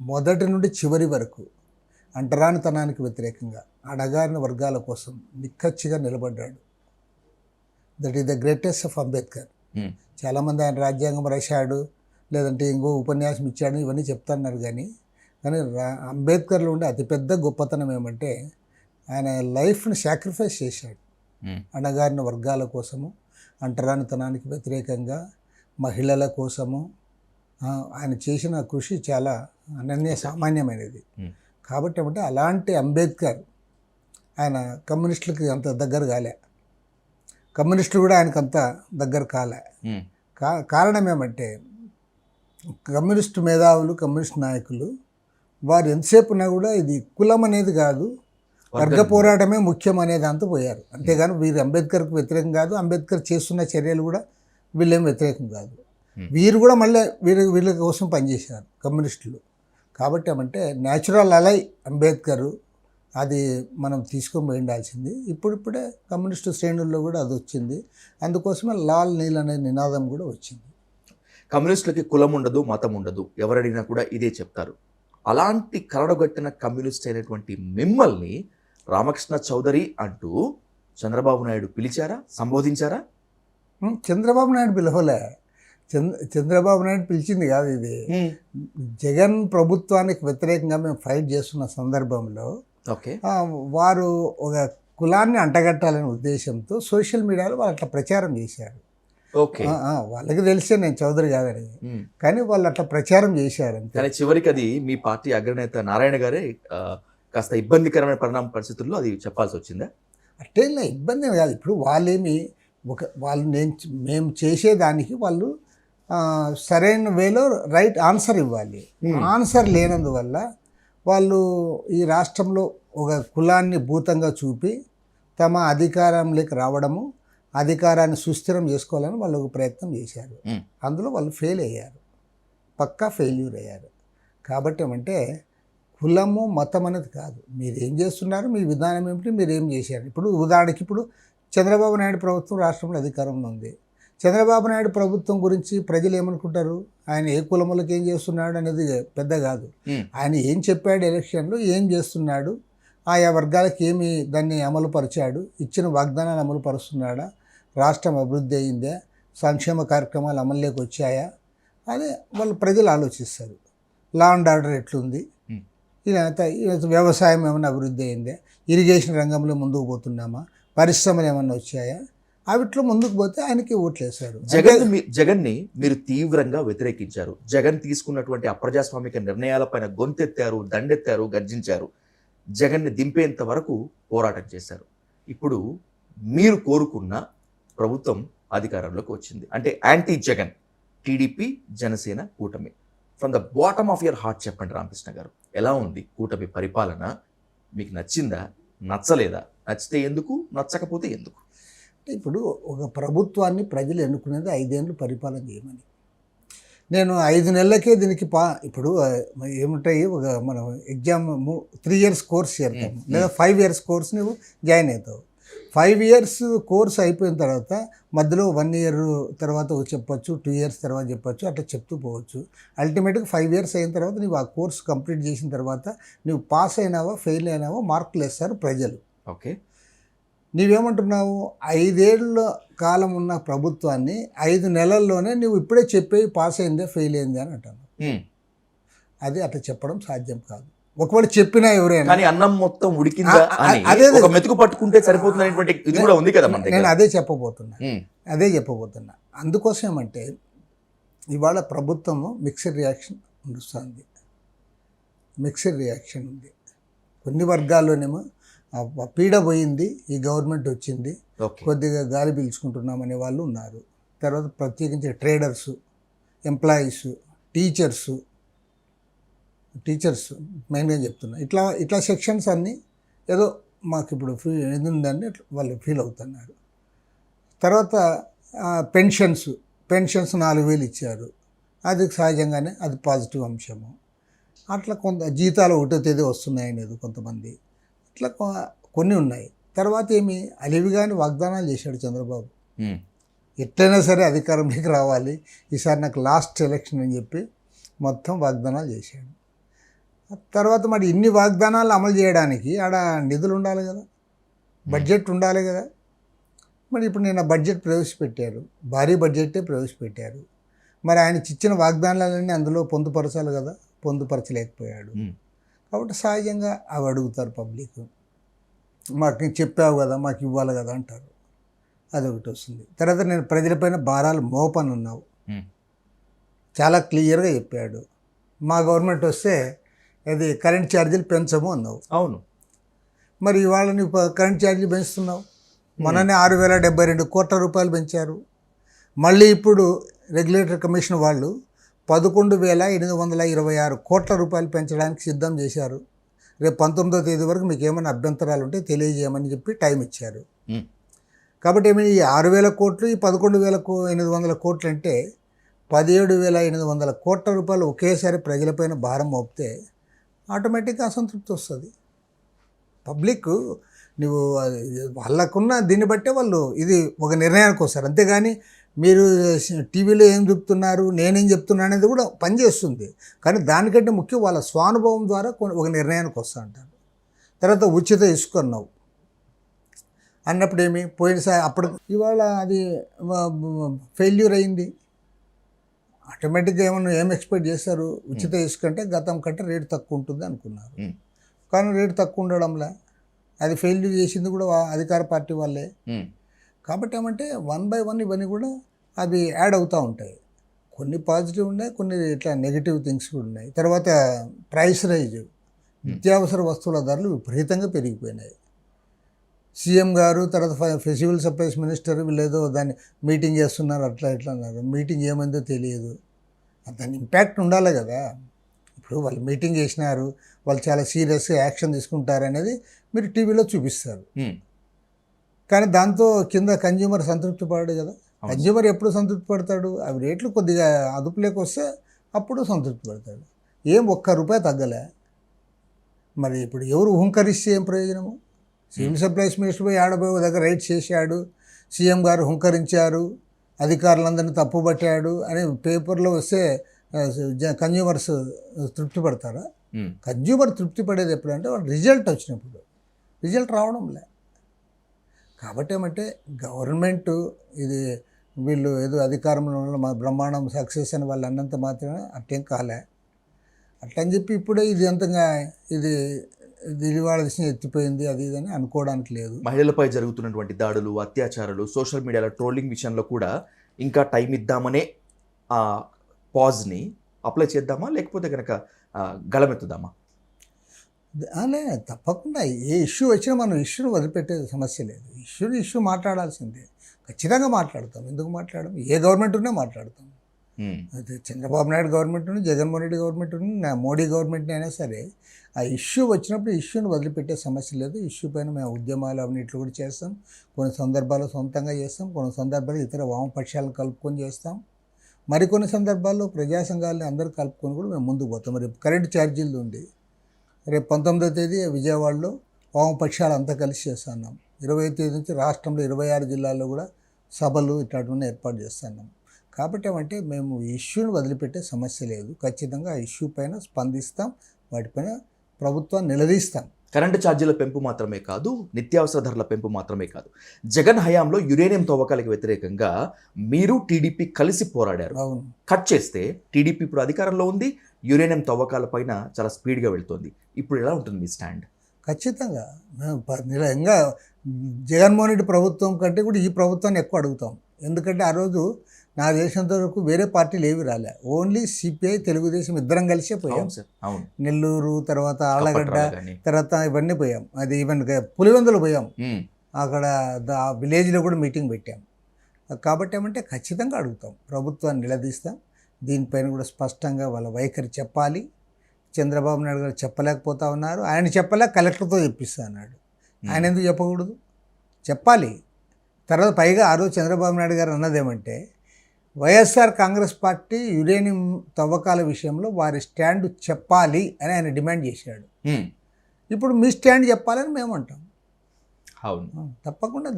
మొదటి నుండి చివరి వరకు అంటరానితనానికి వ్యతిరేకంగా అణగారిన వర్గాల కోసం నిక్కచ్చిగా నిలబడ్డాడు. That is the greatest of Ambedkar. చాలామంది ఆయన రాజ్యాంగం రాశాడు, లేదంటే ఇంకో ఉపన్యాసం ఇచ్చాడు, ఇవన్నీ చెప్తున్నారు. కానీ అంబేద్కర్లో ఉండే అతిపెద్ద గొప్పతనం ఏమంటే ఆయన లైఫ్ని సాక్రిఫైస్ చేశాడు అణగారిన వర్గాల కోసము, అంటరానితనానికి వ్యతిరేకంగా, మహిళల కోసము. ఆయన చేసిన కృషి చాలా అనన్య సామాన్యమైనది. కాబట్టి ఏమంటే అలాంటి అంబేద్కర్ ఆయన కమ్యూనిస్టులకి అంత దగ్గర కాలే, కమ్యూనిస్టులు కూడా ఆయనకు అంత దగ్గర కాలే. కారణం ఏమంటే కమ్యూనిస్టు మేధావులు, కమ్యూనిస్ట్ నాయకులు వారు ఎంతసేపు ఉన్నా కూడా ఇది కులం అనేది కాదు, వర్గ పోరాటమే ముఖ్యం అనే దాంతో పోయారు. అంతేగాని వీరు అంబేద్కర్కి వ్యతిరేకం కాదు, అంబేద్కర్ చేస్తున్న చర్యలు కూడా వీళ్ళేం వ్యతిరేకం కాదు. వీరు కూడా మళ్ళీ వీళ్ళ కోసం పనిచేశారు కమ్యూనిస్టులు. కాబట్టి ఏమంటే న్యాచురల్ అలై అంబేద్కర్ అది మనం తీసుకొని పోయి ఉండాల్సింది. ఇప్పుడిప్పుడే కమ్యూనిస్టు శ్రేణుల్లో కూడా అది వచ్చింది. అందుకోసమే లాల్ నీల్ అనే నినాదం కూడా వచ్చింది. కమ్యూనిస్టులకి కులం ఉండదు, మతం ఉండదు, ఎవరడిగినా కూడా ఇదే చెప్తారు. అలాంటి కరడుగట్టిన కమ్యూనిస్ట్ అయినటువంటి మిమ్మల్ని రామకృష్ణ చౌదరి అంటూ చంద్రబాబు నాయుడు పిలిచారా, సంబోధించారా? చంద్రబాబు నాయుడు పిలవలే. చంద్రబాబు నాయుడు పిలిచింది కాదు. ఇది జగన్ ప్రభుత్వానికి వ్యతిరేకంగా మేము ఫైట్ చేస్తున్న సందర్భంలో వారు ఒక కులాన్ని అంటగట్టాలనే ఉద్దేశంతో సోషల్ మీడియాలో వాళ్ళు అట్లా ప్రచారం చేశారు. వాళ్ళకి తెలిసే నేను చౌదరి కాదని, కానీ వాళ్ళు అట్లా ప్రచారం చేశారు. కానీ చివరికి అది మీ పార్టీ అగ్రనేత నారాయణ గారే కాస్త ఇబ్బందికరమైన పరిణామ పరిస్థితుల్లో అది చెప్పాల్సి వచ్చిందా? అంటే ఇబ్బంది కాదు. ఇప్పుడు వాళ్ళేమి వాళ్ళు మేము చేసేదానికి వాళ్ళు సరైన వేలో రైట్ ఆన్సర్ ఇవ్వాలి. ఆన్సర్ లేనందువల్ల వాళ్ళు ఈ రాష్ట్రంలో ఒక కులాన్ని భూతంగా చూపి తమ అధికారంలోకి రావడము, అధికారాన్ని సుస్థిరం చేసుకోవాలని వాళ్ళు ఒక ప్రయత్నం చేశారు. అందులో వాళ్ళు ఫెయిల్ అయ్యారు, పక్కా ఫెయిల్యూర్ అయ్యారు. కాబట్టి ఏమంటే కులము మతం అనేది కాదు, మీరు ఏం చేస్తున్నారు, మీ విధానం ఏమిటి, మీరు ఏం చేశారు. ఇప్పుడు ఉదాహరణకి ఇప్పుడు చంద్రబాబు నాయుడు ప్రభుత్వం రాష్ట్రంలో అధికారంలో ఉంది. చంద్రబాబు నాయుడు ప్రభుత్వం గురించి ప్రజలు ఏమనుకుంటారు, ఆయన ఏ కులములకు ఏం చేస్తున్నాడు అనేది పెద్ద కాదు. ఆయన ఏం చెప్పాడు ఎలక్షన్లో, ఏం చేస్తున్నాడు, ఆయా వర్గాలకు ఏమి దాన్ని అమలు పరిచాడు, ఇచ్చిన వాగ్దానాలు అమలు పరుస్తున్నాడా, రాష్ట్రం అభివృద్ధి అయిందా, సంక్షేమ కార్యక్రమాలు అమల్లోకి వచ్చాయా అని వాళ్ళు ప్రజలు ఆలోచిస్తారు. లా అండ్ ఆర్డర్ ఎట్లుంది, ఇదంతా వ్యవసాయం ఏమైనా అభివృద్ధి అయిందా, ఇరిగేషన్ రంగంలో ముందుకు పోతున్నామా, పరిశ్రమలు ఏమన్నా వచ్చాయా, అవిట్లో ముందుకు పోతే ఆయనకి ఓట్లేశారు. జగన్ని మీరు తీవ్రంగా వ్యతిరేకించారు. జగన్ తీసుకున్నటువంటి అప్రజాస్వామిక నిర్ణయాలపైన గొంతెత్తారు, దండెత్తారు, గర్జించారు. జగన్ని దింపేంత వరకు పోరాటం చేశారు. ఇప్పుడు మీరు కోరుకున్న ప్రభుత్వం అధికారంలోకి వచ్చింది, అంటే యాంటీ జగన్, టీడీపీ, జనసేన కూటమి. From the bottom of your heart చెప్పండి రామకృష్ణ గారు, ఎలా ఉంది కూటమి పరిపాలన? మీకు నచ్చిందా, నచ్చలేదా? నచ్చితే ఎందుకు, నచ్చకపోతే ఎందుకు? ఇప్పుడు ఒక ప్రభుత్వాన్ని ప్రజలు ఎన్నుకునేది 5 ఏళ్ళు పరిపాలన చేయమని. నేను 5 నెలలకే దీనికి ఇప్పుడు ఏముంటాయి, ఒక మనం ఎగ్జామ్ 3 years కోర్స్ చేరుతాం, లేదా 5 years కోర్స్ నువ్వు జాయిన్ అవుతావు. 5 years కోర్స్ అయిపోయిన తర్వాత మధ్యలో 1 year తర్వాత చెప్పొచ్చు, 2 years తర్వాత చెప్పొచ్చు, అట్లా చెప్తూ పోవచ్చు. అల్టిమేట్గా 5 years అయిన తర్వాత నువ్వు ఆ కోర్స్ కంప్లీట్ చేసిన తర్వాత నువ్వు పాస్ అయినావో ఫెయిల్ అయినావో మార్కులు వేస్తారు ప్రజలు. ఓకే. నీవేమంటున్నావు 5 ఏళ్ళ కాలం ఉన్న ప్రభుత్వాన్ని 5 నెలల్లోనే నువ్వు ఇప్పుడే చెప్పేవి పాస్ అయిందే ఫెయిల్ అయింది అని అంటాను. అది అట్లా చెప్పడం సాధ్యం కాదు. ఒకవేళ చెప్పినా ఎవరైనా కానీ అన్నం మొత్తం ఉడికిందా అని అదే ఒక మెతుకు పట్టుకుంటే సరిపోతున్నటువంటి ఇది కూడా ఉంది కదా మన నేను దగ్గర. అదే చెప్పబోతున్నా. అందుకోసం ఏమంటే ఇవాళ ప్రభుత్వము మిక్స్డ్ రియాక్షన్ నడుస్తుంది. మిక్స్డ్ రియాక్షన్ ఉంది. కొన్ని వర్గాల్లోనేమో పీడ పోయింది, ఈ గవర్నమెంట్ వచ్చింది, ఓకే. కొద్దిగా గాలి పీల్చుకుంటున్నామనే వాళ్ళు ఉన్నారు. తర్వాత ప్రత్యేకించి ట్రేడర్సు, ఎంప్లాయీస్, టీచర్స్ మెయిన్గా చెప్తున్నా. ఇట్లా సెక్షన్స్ అన్నీ ఏదో మాకు ఇప్పుడు ఇది ఉందని వాళ్ళు ఫీల్ అవుతున్నారు. తర్వాత పెన్షన్స్ 4,000 ఇచ్చారు. అది సహజంగానే అది పాజిటివ్ అంశము. అట్లా కొంత జీతాలు 1వ తేదీ వస్తున్నాయనేది కొంతమంది, ఇట్లా కొన్ని ఉన్నాయి. తర్వాత ఏమి అలివిగాని వాగ్దానాలు చేశాడు చంద్రబాబు. ఎట్లయినా సరే అధికారంలోకి రావాలి, ఈసారి నాకు లాస్ట్ ఎలక్షన్ అని చెప్పి మొత్తం వాగ్దానాలు చేశాడు. తర్వాత మరి ఇన్ని వాగ్దానాలు అమలు చేయడానికి ఆడ నిధులు ఉండాలి కదా, బడ్జెట్ ఉండాలి కదా. మరి ఇప్పుడు నేను బడ్జెట్ ప్రవేశపెట్టారు, భారీ బడ్జెటే ప్రవేశపెట్టారు. మరి ఆయన ఇచ్చిన వాగ్దానాలన్నీ అందులో పొందుపరచాలి కదా, పొందుపరచలేకపోయాడు. కాబట్టి సహజంగా అవి అడుగుతారు పబ్లిక్. మాకు చెప్పావు కదా, మాకు ఇవ్వాలి కదా అంటారు. అదొకటి వస్తుంది. తర్వాత నేను ప్రజలపైన భారాలు మోపనున్నావు, చాలా క్లియర్గా చెప్పాడు. మా గవర్నమెంట్ వస్తే అది కరెంట్ ఛార్జీలు పెంచము అన్నావు. అవును. మరి ఇవాళ నువ్వు కరెంట్ ఛార్జీలు పెంచుతున్నావు. మొన్ననే 6,072 కోట్ల రూపాయలు పెంచారు. మళ్ళీ ఇప్పుడు రెగ్యులేటరీ కమిషన్ వాళ్ళు 11,826 కోట్ల రూపాయలు పెంచడానికి సిద్ధం చేశారు. రేపు 19వ తేదీ వరకు మీకు ఏమైనా అభ్యంతరాలు ఉంటే తెలియజేయమని చెప్పి టైం ఇచ్చారు. కాబట్టి ఏమైనా ఈ 6,000 కోట్లు, ఈ 11,800 కోట్లు అంటే 17,800 కోట్ల రూపాయలు ఒకేసారి ప్రజలపైన భారం మోపితే ఆటోమేటిక్గా అసంతృప్తి వస్తుంది. పబ్లిక్ నువ్వు వాళ్ళకున్న దీన్ని బట్టే వాళ్ళు ఇది ఒక నిర్ణయానికి వస్తారు. అంతేగాని మీరు టీవీలో ఏం చెప్తున్నారు, నేనేం చెప్తున్నా అనేది కూడా పనిచేస్తుంది. కానీ దానికంటే ముఖ్యం వాళ్ళ స్వానుభవం ద్వారా ఒక నిర్ణయానికి వస్తూ ఉంటారు. తర్వాత ఉచిత ఇసుక అన్నావు అన్నప్పుడు ఏమి పోయినసారి అప్పుడు ఇవాళ అది ఫెయిల్యూర్ అయింది. ఆటోమేటిక్గా ఏం ఎక్స్పెక్ట్ చేస్తారు, ఉచిత ఇసుక అంటే గతం కంటే రేటు తక్కువ ఉంటుంది అనుకున్నారు. కానీ రేటు తక్కువ ఉండడంలే, అది ఫెయిల్యూర్ చేసింది కూడా అధికార పార్టీ వాళ్ళే. కాబట్టి ఏమంటే 1 by 1 ఇవన్నీ కూడా అవి యాడ్ అవుతూ ఉంటాయి. కొన్ని పాజిటివ్ ఉన్నాయి, కొన్ని ఇట్లా నెగిటివ్ థింగ్స్ కూడా ఉన్నాయి. తర్వాత ప్రైస్ రైజ్, నిత్యావసర వస్తువుల ధరలు విపరీతంగా పెరిగిపోయినాయి. సీఎం గారు తర్వాత సివిల్ సప్లైస్ మినిస్టర్ వీళ్ళేదో దాన్ని మీటింగ్ చేస్తున్నారు, అట్లా ఇట్లా అన్నారు. మీటింగ్ ఏమైందో తెలియదు. దాని ఇంపాక్ట్ ఉండాలి కదా. ఇప్పుడు వాళ్ళు మీటింగ్ చేసినారు, వాళ్ళు చాలా సీరియస్గా యాక్షన్ తీసుకుంటారు అనేది మీరు టీవీలో చూపిస్తారు. కానీ దాంతో కింద కన్జ్యూమర్ సంతృప్తి పడాడు కదా. కన్జ్యూమర్ ఎప్పుడు సంతృప్తి పడతాడు, అవి రేట్లు కొద్దిగా అదుపులోకి వస్తే అప్పుడు సంతృప్తి పడతాడు. ఏం ₹1 తగ్గలే. మరి ఇప్పుడు ఎవరు హుంకరిస్తే ఏం ప్రయోజనము? సివిల్ సప్లైస్ మినిస్టర్ పోయి ఆడబోయే దగ్గర రైడ్ చేశాడు, సీఎం గారు హుంకరించారు, అధికారులందరినీ తప్పుపట్టాడు అని పేపర్లో వస్తే కన్జ్యూమర్స్ తృప్తి పడతారా? కన్జ్యూమర్ తృప్తి పడేది ఎప్పుడంటే వాళ్ళు రిజల్ట్ వచ్చినప్పుడు. రిజల్ట్ రావడంలే. కాబట్టి ఏమంటే గవర్నమెంట్ ఇది వీళ్ళు ఏదో అధికారంలో మా బ్రహ్మాండం సక్సెస్ అని వాళ్ళు అన్నంత మాత్రమే అట్టేం కాలే. అట్లని చెప్పి ఇప్పుడే ఇది అంతగా ఇది ఇవాళ దిశ ఎత్తిపోయింది అది ఇదని అనుకోవడానికి లేదు. మహిళలపై జరుగుతున్నటువంటి దాడులు, అత్యాచారాలు, సోషల్ మీడియాలో ట్రోలింగ్ విషయంలో కూడా ఇంకా టైం ఇద్దామనే ఆ పాజ్ని అప్లై చేద్దామా, లేకపోతే కనుక గళమెత్తుదామా? అనే తప్పకుండా ఏ ఇష్యూ వచ్చినా మనం ఇష్యూని వదిలిపెట్టే సమస్య లేదు. ఇష్యూ మాట్లాడాల్సిందే, ఖచ్చితంగా మాట్లాడతాం. ఎందుకు మాట్లాడడం? ఏ గవర్నమెంట్ ఉన్నా మాట్లాడతాం. అది చంద్రబాబు నాయుడు గవర్నమెంట్ ఉంది, జగన్మోహన్ రెడ్డి గవర్నమెంట్ ఉంది, మోడీ గవర్నమెంట్ అయినా సరే ఆ ఇష్యూ వచ్చినప్పుడు ఇష్యూని వదిలిపెట్టే సమస్య లేదు. ఇష్యూ పైన మేము ఉద్యమాలు అన్నింటిలో కూడా చేస్తాం. కొన్ని సందర్భాల్లో సొంతంగా చేస్తాం, కొన్ని సందర్భాల్లో ఇతర వామపక్షాలను కలుపుకొని చేస్తాం, మరికొన్ని సందర్భాల్లో ప్రజా సంఘాలని అందరూ కలుపుకొని కూడా మేము ముందుకు పోతాం. రేపు కరెంటు ఛార్జీలు ఉంది, రేపు 19వ తేదీ విజయవాడలో వామపక్షాలు అంతా కలిసి చేస్తున్నాం. 20వ తేదీ నుంచి రాష్ట్రంలో 26 జిల్లాల్లో కూడా సభలు ఇట్లాంటివన్నీ ఏర్పాటు చేస్తున్నాం. కాబట్టి ఏమంటే మేము ఇష్యూని వదిలిపెట్టే సమస్య లేదు. ఖచ్చితంగా ఆ ఇష్యూ పైన స్పందిస్తాం, వాటిపైన ప్రభుత్వాన్ని నిలదీస్తాం. కరెంటు ఛార్జీల పెంపు మాత్రమే కాదు, నిత్యావసర ధరల పెంపు మాత్రమే కాదు, జగన్ హయాంలో యురేనియం తవ్వకాలకు వ్యతిరేకంగా మీరు టీడీపీ కలిసి పోరాడారు. అవును. కట్ చేస్తే టీడీపీ ఇప్పుడు అధికారంలో ఉంది, యురేనియం తవ్వకాలపైన చాలా స్పీడ్గా వెళ్తోంది. ఇప్పుడు ఎలా ఉంటుంది మీ స్టాండ్? ఖచ్చితంగా మేము ఇంకా జగన్మోహన్ రెడ్డి ప్రభుత్వం కంటే కూడా ఈ ప్రభుత్వాన్ని ఎక్కువ అడుగుతాం. ఎందుకంటే ఆ రోజు నాకు తెలిసినంత వరకు వేరే పార్టీలు ఏవి రాలే, ఓన్లీ సిపిఐ తెలుగుదేశం ఇద్దరం కలిసే పోయాం. అవును సార్, అవును. నెల్లూరు, తర్వాత ఆళ్ళగడ్డ, కప్పట్రాల కానీ. తర్వాత ఇవన్నీ పోయాం. అది ఈవెన్ పులివెందులు పోయాం. మ్మ్. అక్కడ ఆ విలేజ్లో కూడా మీటింగ్ పెట్టాం. కాబట్టి ఏమంటే ఖచ్చితంగా అడుగుతాం, ప్రభుత్వాన్ని నిలదీస్తాం. దీనిపైన కూడా స్పష్టంగా వాళ్ళ వైఖరి చెప్పాలి. చంద్రబాబు నాయుడు గారు చెప్పలేకపోతా ఉన్నారు, ఆయన చెప్పలేక కలెక్టర్తో చెప్పిస్తా అన్నాడు. ఆయన ఎందుకు చెప్పకూడదు? చెప్పాలి. తర్వాత పైగా ఆ రోజు చంద్రబాబు నాయుడు గారు అన్నదేమంటే, వైఎస్ఆర్ కాంగ్రెస్ పార్టీ యురేనియం తవ్వకాల విషయంలో వారి స్టాండ్ చెప్పాలి అని ఆయన డిమాండ్ చేశాడు. మ్మ్. ఇప్పుడు మీ స్టాండ్ చెప్పాలని మేము అంటాం. అవును. తప్పకుండా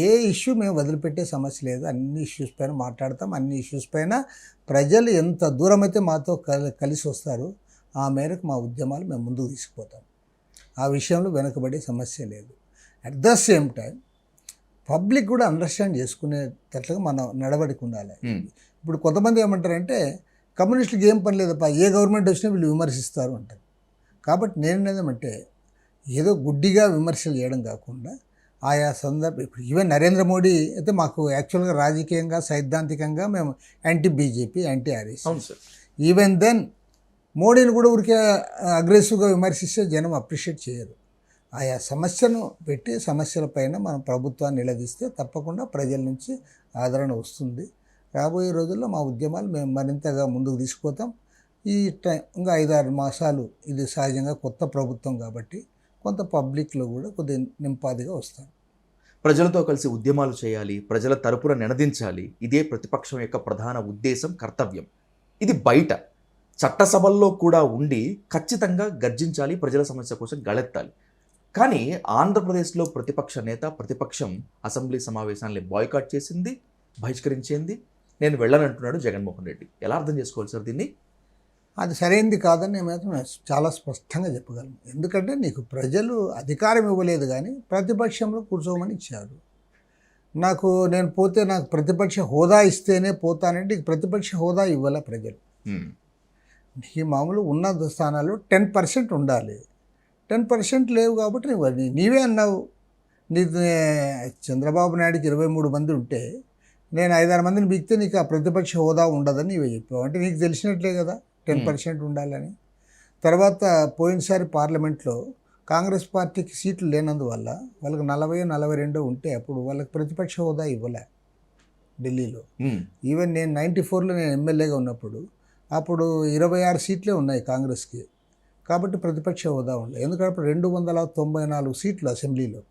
ఏ ఇష్యూ మేము వదిలిపెట్టే సమస్య లేదు. అన్ని ఇష్యూస్ పైన మాట్లాడతాం. అన్ని ఇష్యూస్ పైన ప్రజలు ఎంత దూరం అయితే మాతో కలిసి వస్తారో ఆ మేరకు మా ఉద్యమాలు మేము ముందుకు తీసుకుపోతాం. ఆ విషయంలో వెనుకబడే సమస్య లేదు. At the same time public కూడా అండర్స్టాండ్ చేసుకునేటట్లుగా మనం నడవడికి ఉండాలి. మ్మ్. ఇప్పుడు కొంతమంది ఏమంటారంటే, కమ్యూనిస్టులకు ఏం పని లేదప్ప, ఏ గవర్నమెంట్ వచ్చినా వీళ్ళు విమర్శిస్తారు అంటారు. కాబట్టి నేను ఏమంటే, ఏదో గుడ్డిగా విమర్శలు చేయడం కాకుండా ఆయా సందర్భం, ఇప్పుడు ఈవెన్ నరేంద్ర మోడీ అయితే మాకు యాక్చువల్గా రాజకీయంగా సైద్ధాంతికంగా మేము యాంటీ బీజేపీ, యాంటీ ఆర్ఎస్. అవును సార్. ఈవెన్ దెన్ మోడీని కూడా ఊరికే అగ్రెసివ్గా విమర్శిస్తే జనం అప్రిషియేట్ చేయరు. ఆయా సమస్యను పెట్టి సమస్యలపైన మనం ప్రభుత్వాన్ని నిలదీస్తే తప్పకుండా ప్రజల నుంచి ఆదరణ వస్తుంది. రాబోయే రోజుల్లో మా ఉద్యమాలు మేము మరింతగా ముందుకు తీసుకుపోతాం. ఈ ఇంకా 5-6 మాసాలు ఇది సహజంగా కొత్త ప్రభుత్వం కాబట్టి కొంత పబ్లిక్లో కూడా కొద్దిగా నింపాదిగా వస్తాం. ప్రజలతో కలిసి ఉద్యమాలు చేయాలి, ప్రజల తరపున నినదించాలి. ఇదే ప్రతిపక్షం యొక్క ప్రధాన ఉద్దేశం, కర్తవ్యం. ఇది బయట చట్టసభల్లో కూడా ఉండి ఖచ్చితంగా గర్జించాలి, ప్రజల సమస్య కోసం గళెత్తాలి. కానీ ఆంధ్రప్రదేశ్లో ప్రతిపక్ష నేత, ప్రతిపక్షం అసెంబ్లీ సమావేశాన్ని బాయ్కాట్ చేసింది, బహిష్కరించింది. నేను వెళ్ళనంటున్నాడు జగన్మోహన్ రెడ్డి. ఎలా అర్థం చేసుకోవాలి సార్ దీన్ని? అది సరైనది కాదని మేము చాలా స్పష్టంగా చెప్పగలను. ఎందుకంటే నీకు ప్రజలు అధికారం ఇవ్వలేదు, కానీ ప్రతిపక్షంలో కూర్చోమని ఇచ్చారు. నేను పోతే నాకు ప్రతిపక్ష హోదా ఇస్తేనే పోతానంటే నీకు ప్రతిపక్ష హోదా ఇవ్వలే ప్రజలు. మ్మ్. ఈ మామూలు ఉన్న స్థానాల్లో 10% ఉండాలి. 10% లేవు కాబట్టి నీవే అన్నావు. చంద్రబాబు నాయుడికి 23 మంది ఉంటే నేను 5-6 మందిని బిగితే నీకు ఆ ప్రతిపక్ష హోదా ఉండదని నీవే చెప్పావు. అంటే నీకు తెలిసినట్లే కదా 10% ఉండాలని. తర్వాత పోయినసారి పార్లమెంట్లో కాంగ్రెస్ పార్టీకి సీట్లు లేనందువల్ల వాళ్ళకి 40-42 ఉంటే అప్పుడు వాళ్ళకి ప్రతిపక్ష హోదా ఇవ్వలే ఢిల్లీలో. ఈవెన్ నేను 94లో నేను ఎమ్మెల్యేగా ఉన్నప్పుడు అప్పుడు 26 సీట్లే ఉన్నాయి కాంగ్రెస్కి. కాబట్టి ప్రతిపక్ష హోదా ఉండదు. ఎందుకంటే 294 సీట్లు అసెంబ్లీలో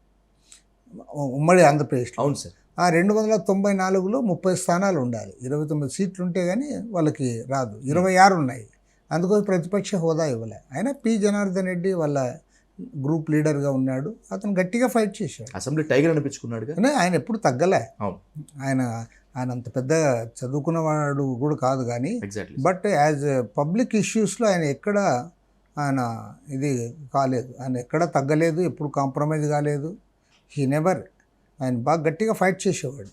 ఉమ్మడి ఆంధ్రప్రదేశ్లో. అవును సార్. ఆ 294లో 30 స్థానాలు ఉండాలి. 29 సీట్లు ఉంటే కానీ వాళ్ళకి రాదు. 26 ఉన్నాయి. అందుకోసం ప్రతిపక్ష హోదా ఇవ్వలే. ఆయన పి జనార్దన్ రెడ్డి వాళ్ళ గ్రూప్ లీడర్గా ఉన్నాడు. అతను గట్టిగా ఫైట్ చేశాడు. అసెంబ్లీ టైగర్ అనిపించుకున్నాడు. ఆయన ఎప్పుడు తగ్గలే. అవును. ఆయన అంత పెద్ద చదువుకున్నవాడు కూడా కాదు, కానీ ఎగ్జాక్ట్లీ. బట్ యాజ్ పబ్లిక్ ఇష్యూస్లో ఆయన ఇది కాలేదు. ఆయన ఎక్కడ తగ్గలేదు, ఎప్పుడు కాంప్రమైజ్ కాలేదు. ఆయన బాగా గట్టిగా ఫైట్ చేసేవాడు.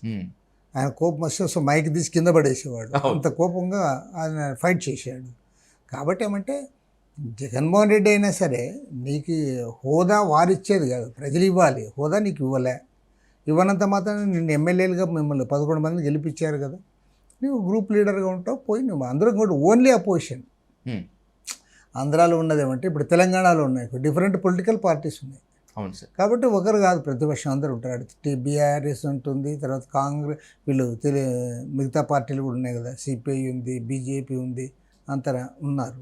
ఆయన కోపం వస్తే మైక్ తీసి కింద పడేసేవాడు. అంత కోపంగా ఆయన ఫైట్ చేశాడు. కాబట్టి ఏమంటే జగన్మోహన్ రెడ్డి అయినా సరే నీకు హోదా వారిచ్చేది కాదు, ప్రజలు ఇవ్వాలి. హోదా నీకు ఇవ్వలే. ఇవ్వనంత మాత్రం నిన్ను ఎమ్మెల్యేలుగా మిమ్మల్ని 11 మంది గెలిపించారు కదా, నువ్వు గ్రూప్ లీడర్గా ఉంటావు. పోయి నువ్వు అందరం కూడా ఓన్లీ అపోజిషన్. ఆంధ్రాలో ఉన్నదేమంటే ఇప్పుడు తెలంగాణలో ఉన్నాయి డిఫరెంట్ పొలిటికల్ పార్టీస్ ఉన్నాయి. అవును సార్. కాబట్టి ఒకరు కాదు, ప్రతిపక్షం అందరూ ఉంటారు. బీఆర్ఎస్ ఉంటుంది, తర్వాత కాంగ్రెస్, వీళ్ళు మిగతా పార్టీలు కూడా ఉన్నాయి కదా, సిపిఐ ఉంది, బీజేపీ ఉంది, అంతరా ఉన్నారు,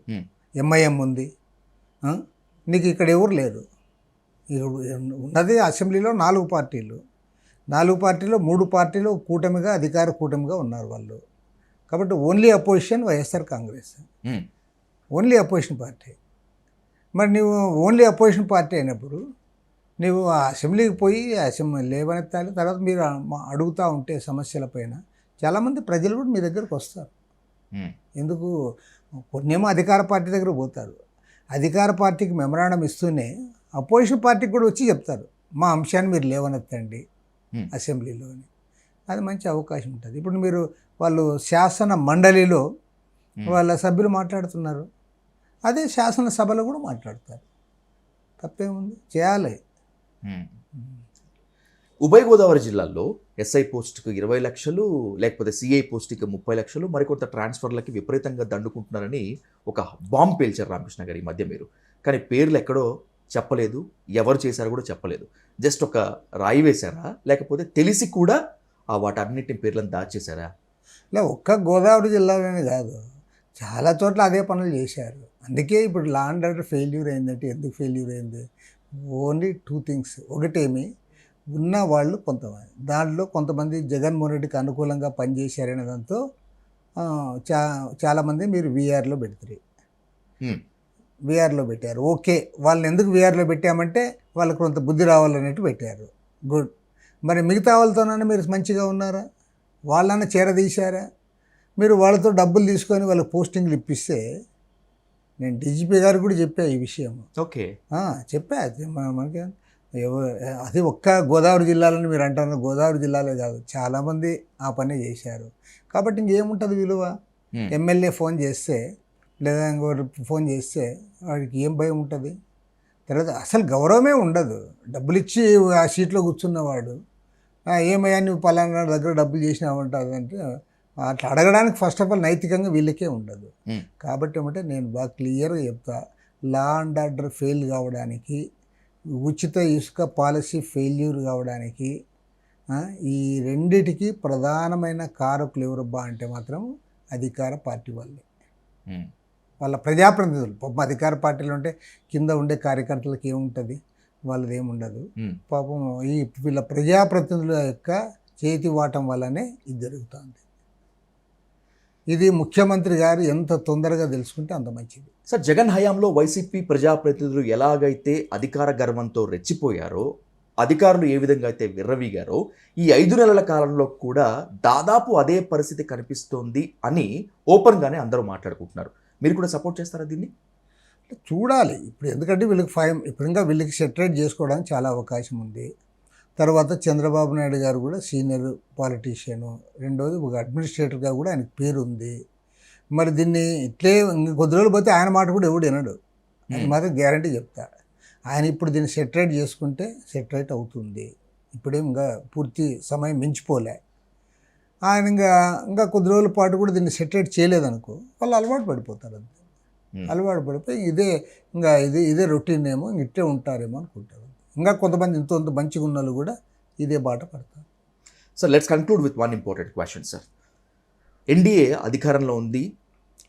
ఎంఐఎం ఉంది. నీకు ఇక్కడ ఎవరు లేరు. ఉన్నది అసెంబ్లీలో 4 పార్టీలు. 4 పార్టీలో 3 పార్టీలు కూటమిగా, అధికార కూటమిగా ఉన్నారు వాళ్ళు. కాబట్టి only opposition YSR Congress, only opposition party. మరి నువ్వు ఓన్లీ అపోజిషన్ పార్టీ అయినప్పుడు నువ్వు ఆ అసెంబ్లీకి పోయి అసెంబ్లీ లేవనెత్తాలి. తర్వాత మీరు అడుగుతూ ఉంటే సమస్యలపైన చాలామంది ప్రజలు కూడా మీ దగ్గరకు వస్తారు. ఎందుకు కొన్నేమో అధికార పార్టీ దగ్గర పోతారు. అధికార పార్టీకి మెమరాండం ఇస్తూనే అపోజిషన్ పార్టీకి కూడా వచ్చి చెప్తారు మా అంశాన్ని మీరు లేవనెత్తండి Hmm. అసెంబ్లీలోని. అది మంచి అవకాశం ఉంటుంది. ఇప్పుడు మీరు వాళ్ళు శాసన మండలిలో వాళ్ళ సభ్యులు మాట్లాడుతున్నారు, అదే శాసనసభలో కూడా మాట్లాడతారు. తప్పేముంది, చేయాలి. ఉభయ గోదావరి జిల్లాల్లో ఎస్ఐ పోస్టుకు 20 లక్షలు, లేకపోతే సిఐ పోస్టుకి 30 లక్షలు, మరికొంత ట్రాన్స్ఫర్లకి విపరీతంగా దండుకుంటున్నారని ఒక బాంబు పేల్చారు రామకృష్ణ గారు ఈ మధ్య మీరు. కానీ పేర్లు ఎక్కడో చెప్పలేదు, ఎవరు చేశారో కూడా చెప్పలేదు. జస్ట్ ఒక రాయి వేశారా, లేకపోతే తెలిసి కూడా వాటన్నిటిని పేర్లను దాచేశారా? ఇలా ఒక్క గోదావరి జిల్లాలోనే కాదు, చాలా చోట్ల అదే పనులు చేశారు. అందుకే ఇప్పుడు లా అండ్ ఆర్డర్ ఫెయిల్యూర్ అయిందంటే ఎందుకు ఫెయిల్యూర్ అయింది? Only 2 things. ఒకటేమి, ఉన్న వాళ్ళు కొంతమంది, దాంట్లో కొంతమంది జగన్మోహన్ రెడ్డికి అనుకూలంగా పనిచేశారనే దాంతో చాలామంది మీరు వీఆర్లో పెడతారు. వీఆర్లో పెట్టారు, ఓకే. వాళ్ళని ఎందుకు వీఆర్లో పెట్టామంటే వాళ్ళకి కొంత బుద్ధి రావాలన్నట్టు పెట్టారు, గుడ్. మరి మిగతా వాళ్ళతోనైనా మీరు మంచిగా ఉన్నారా? వాళ్ళన్నా చేరదీశారా? మీరు వాళ్ళతో డబ్బులు తీసుకొని వాళ్ళకి పోస్టింగ్లు ఇప్పిస్తే, నేను డీజీపీ గారికి కూడా చెప్పా ఈ విషయం. ఓకే, చెప్పా. మనకి అది ఒక్క గోదావరి జిల్లాలని మీరు అంటారు, గోదావరి జిల్లాలే కాదు, చాలామంది ఆ పని చేశారు. కాబట్టి ఇంకేముంటుంది విలువ? ఎమ్మెల్యే ఫోన్ చేస్తే లేదా ఇంకోటి ఫోన్ చేస్తే వాడికి ఏం భయం ఉంటుంది? తర్వాత అసలు గౌరవమే ఉండదు. డబ్బులు ఇచ్చి ఆ సీట్లో కూర్చున్నవాడు ఏమయ్యా నువ్వు పలానా దగ్గర డబ్బులు చేసినావు ఉంటుంది అంటే, అట్లా అడగడానికి ఫస్ట్ ఆఫ్ ఆల్ నైతికంగా వీళ్ళకే ఉండదు. కాబట్టి ఏమంటే నేను బాగా క్లియర్గా చెప్తా, లా అండ్ ఆర్డర్ ఫెయిల్ కావడానికి, ఉచిత ఇసుక పాలసీ ఫెయిల్యూర్ కావడానికి ఈ రెండిటికి ప్రధానమైన కారకులు ఎవరబ్బా అంటే మాత్రం అధికార పార్టీ వాళ్ళే, వాళ్ళ ప్రజాప్రతినిధులు. పాపం అధికార పార్టీలు ఉంటే కింద ఉండే కార్యకర్తలకు ఏముంటుంది? వాళ్ళది ఏముండదు. పాపం ఈ వీళ్ళ ప్రజాప్రతినిధుల యొక్క చేతి వాటం వల్లనే ఇది జరుగుతుంది. ఇది ముఖ్యమంత్రి గారు ఎంత తొందరగా తెలుసుకుంటే అంత మంచిది. సార్, జగన్ హయాంలో వైసీపీ ప్రజాప్రతినిధులు ఎలాగైతే అధికార గర్వంతో రెచ్చిపోయారో, అధికారులు ఏ విధంగా అయితే విర్రవీగారో, ఈ 5 నెలల కాలంలో కూడా దాదాపు అదే పరిస్థితి కనిపిస్తోంది అని ఓపెన్గానే అందరూ మాట్లాడుకుంటున్నారు. మీరు కూడా సపోర్ట్ చేస్తారా దీన్ని? చూడాలి ఇప్పుడు, ఎందుకంటే వీళ్ళకి ఇప్పుడు ఇంకా వీళ్ళకి సెటరేట్ చేసుకోవడానికి చాలా అవకాశం ఉంది. తర్వాత చంద్రబాబు నాయుడు గారు కూడా సీనియర్ పాలిటీషియను, రెండోది ఒక అడ్మినిస్ట్రేటర్గా కూడా ఆయనకు పేరు ఉంది. మరి దీన్ని ఇట్లే కొద్ది రోజులు పోతే ఆయన మాట కూడా ఎవడు వినడు, ఆయన మాత్రం గ్యారంటీ చెప్తాడు. ఆయన ఇప్పుడు దీన్ని సెటరేట్ చేసుకుంటే సెటరేట్ అవుతుంది. ఇప్పుడేం ఇంకా పూర్తి సమయం మించిపోలే. ఆయన ఇంకా కొద్ది రోజుల పాటు కూడా దీన్ని సెటరేట్ చేయలేదనుకో, వాళ్ళు అలవాటు పడిపోతారు. అంతే, అలవాటు పడిపోయి ఇదే రొటీన్ ఏమో, ఇట్టే ఉంటారేమో అనుకుంటారు. ఇంకా కొంతమంది ఇంత మంచిగా ఉన్న వాళ్ళు కూడా ఇదే బాట పడతారు. Sir, let's conclude with one important question sir. NDA అధికారంలో ఉంది.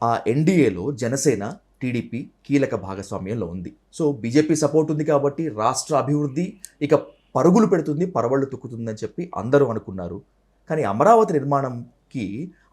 ఆ ఎన్డీఏలో జనసేన, టీడీపీ కీలక భాగస్వామ్యంలో ఉంది. సో బీజేపీ సపోర్ట్ ఉంది కాబట్టి రాష్ట్ర అభివృద్ధి ఇక పరుగులు పెడుతుంది, పరవళ్ళు తొక్కుతుందని చెప్పి అందరూ అనుకున్నారు. కానీ అమరావతి నిర్మాణంకి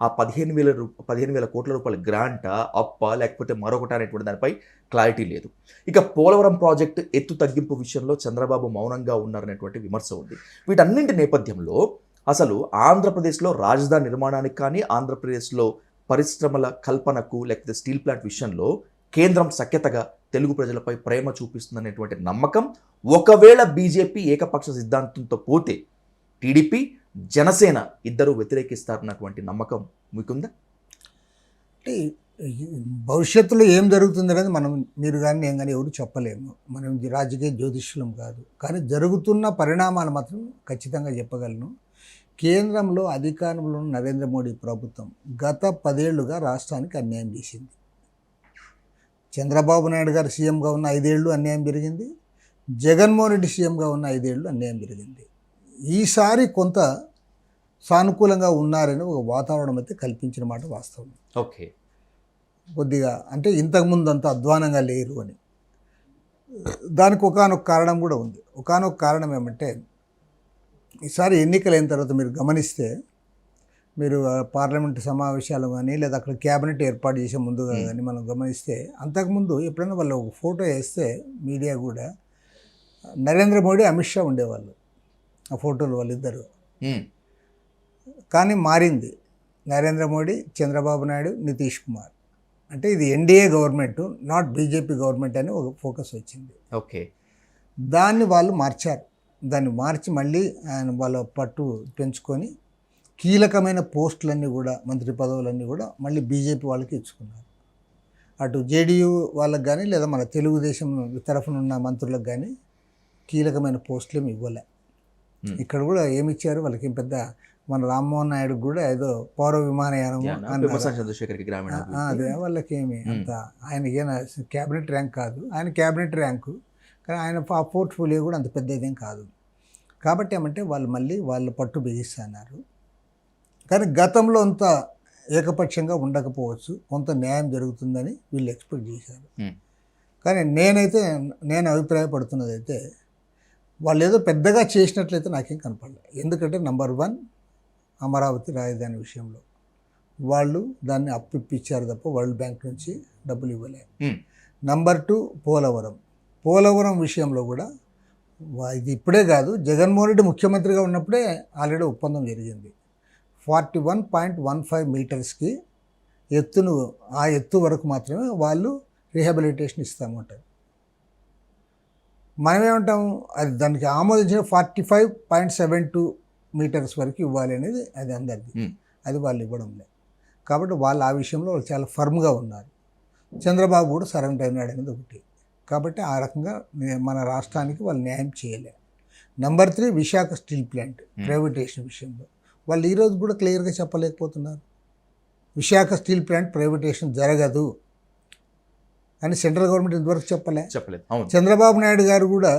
ఆ 15,000 కోట్ల రూపాయల గ్రాంటా, అప్ప, లేకపోతే మరొకటి అనేటువంటి దానిపై క్లారిటీ లేదు. ఇక పోలవరం ప్రాజెక్టు ఎత్తు తగ్గింపు విషయంలో చంద్రబాబు మౌనంగా ఉన్నారనేటువంటి విమర్శ ఉంది. వీటన్నింటి నేపథ్యంలో అసలు ఆంధ్రప్రదేశ్లో రాజధాని నిర్మాణానికి కానీ, ఆంధ్రప్రదేశ్లో పరిశ్రమల కల్పనకు, లేకపోతే స్టీల్ ప్లాంట్ విషయంలో కేంద్రం సఖ్యతగా తెలుగు ప్రజలపై ప్రేమ చూపిస్తుందనేటువంటి నమ్మకం, ఒకవేళ బీజేపీ ఏకపక్ష సిద్ధాంతంతో పోతే టీడీపీ, జనసేన ఇద్దరు వ్యతిరేకిస్తారన్నటువంటి నమ్మకం మీకుందా? అంటే భవిష్యత్తులో ఏం జరుగుతుంది అనేది మీరు కానీ నేను కానీ ఎవరు చెప్పలేము. మనం రాజకీయ జ్యోతిష్యులం కాదు. కానీ జరుగుతున్న పరిణామాలు మాత్రం ఖచ్చితంగా చెప్పగలను. కేంద్రంలో అధికారంలో ఉన్న నరేంద్ర మోడీ ప్రభుత్వం గత 10 ఏళ్లుగా రాష్ట్రానికి అన్యాయం చేసింది. చంద్రబాబు నాయుడు గారు సీఎంగా ఉన్న 5 ఏళ్ళు అన్యాయం జరిగింది. జగన్మోహన్ రెడ్డి సీఎంగా ఉన్న 5 ఏళ్ళు అన్యాయం జరిగింది. ఈసారి కొంత సానుకూలంగా ఉన్నారని ఒక వాతావరణం అయితే కల్పించిన మాట వాస్తవం. ఓకే, కొద్దిగా అంటే ఇంతకుముందు అంత అధ్వానంగా లేరు అని. దానికి ఒకానొక కారణం కూడా ఉంది. ఒకానొక కారణం ఏమంటే, ఈసారి ఎన్నికలైన తర్వాత మీరు గమనిస్తే, మీరు పార్లమెంటు సమావేశాలు కానీ లేదా అక్కడ క్యాబినెట్ ఏర్పాటు చేసే ముందుగా కానీ మనం గమనిస్తే, అంతకుముందు ఎప్పుడైనా వాళ్ళు ఒక ఫోటో వేస్తే మీడియా కూడా నరేంద్ర మోడీ, అమిత్ షా ఉండేవాళ్ళు ఆ ఫోటోలు వాళ్ళిద్దరు. కానీ మారింది, నరేంద్ర మోడీ, చంద్రబాబు నాయుడు, నితీష్ కుమార్. అంటే ఇది NDA government, not BJP government అని ఒక ఫోకస్ వచ్చింది. ఓకే. దాన్ని వాళ్ళు మార్చారు. దాన్ని మార్చి మళ్ళీ ఆయన వాళ్ళ పట్టు పెంచుకొని కీలకమైన పోస్టులన్నీ కూడా, మంత్రి పదవులన్నీ కూడా మళ్ళీ బీజేపీ వాళ్ళకి ఇచ్చుకున్నారు. అటు జేడీయూ వాళ్ళకి కానీ లేదా మన తెలుగుదేశం తరఫున ఉన్న మంత్రులకు కానీ కీలకమైన పోస్టులు ఏమి ఇవ్వలే. ఇక్కడ కూడా ఏమి ఇచ్చారు వాళ్ళకి, ఏం పెద్ద మన రామ్మోహన్ నాయుడు కూడా ఏదో పౌర విమానయానం చంద్రశేఖర్కి గ్రామీణ అదే వాళ్ళకి ఏమి అంత, ఆయనకి క్యాబినెట్ ర్యాంక్ కాదు, ఆయన క్యాబినెట్ ర్యాంకు, కానీ ఆయన ఆ పోర్ట్ఫోలియో కూడా అంత పెద్దదేం కాదు. కాబట్టి ఏమంటే వాళ్ళు మళ్ళీ వాళ్ళ పట్టు బిగిస్తున్నారు. కానీ గతంలో అంత ఏకపక్షంగా ఉండకపోవచ్చు, కొంత న్యాయం జరుగుతుందని వీళ్ళు ఎక్స్పెక్ట్ చేశారు. కానీ నేను అభిప్రాయపడుతున్నది అయితే వాళ్ళు ఏదో పెద్దగా చేసినట్లయితే నాకేం కనపడలేదు. ఎందుకంటే నంబర్ 1 అమరావతి రాజధాని విషయంలో వాళ్ళు దాన్ని అప్పిప్పించారు తప్ప వరల్డ్ బ్యాంక్ నుంచి డబ్బులు ఇవ్వలేదు. నంబర్ 2 పోలవరం విషయంలో కూడా ఇది ఇప్పుడే కాదు, జగన్మోహన్ రెడ్డి ముఖ్యమంత్రిగా ఉన్నప్పుడే ఆల్రెడీ ఒప్పందం జరిగింది. 41.15 మీటర్స్కి ఎత్తును, ఆ ఎత్తు వరకు మాత్రమే వాళ్ళు రీహాబిలిటేషన్ ఇస్తామంటారు. మనమేమంటాము, అది దానికి ఆమోదించిన 45.72 మీటర్స్ వరకు ఇవ్వాలి అనేది అది అందరిది. అది వాళ్ళు ఇవ్వడం లేదు. కాబట్టి వాళ్ళు ఆ విషయంలో వాళ్ళు చాలా ఫర్మ్గా ఉన్నారు. చంద్రబాబు కూడా సరెండర్ అయినాడు అనేది ఒకటి. కాబట్టి ఆ రకంగా మన రాష్ట్రానికి వాళ్ళు న్యాయం చేయలే. నంబర్ 3 విశాఖ స్టీల్ ప్లాంట్ ప్రైవేటేషన్ విషయంలో వాళ్ళు ఈరోజు కూడా క్లియర్గా చెప్పలేకపోతున్నారు. విశాఖ స్టీల్ ప్లాంట్ ప్రైవేటేషన్ జరగదు అని సెంట్రల్ గవర్నమెంట్ ఇంతవరకు చెప్పలేదు. చంద్రబాబు నాయుడు గారు కూడా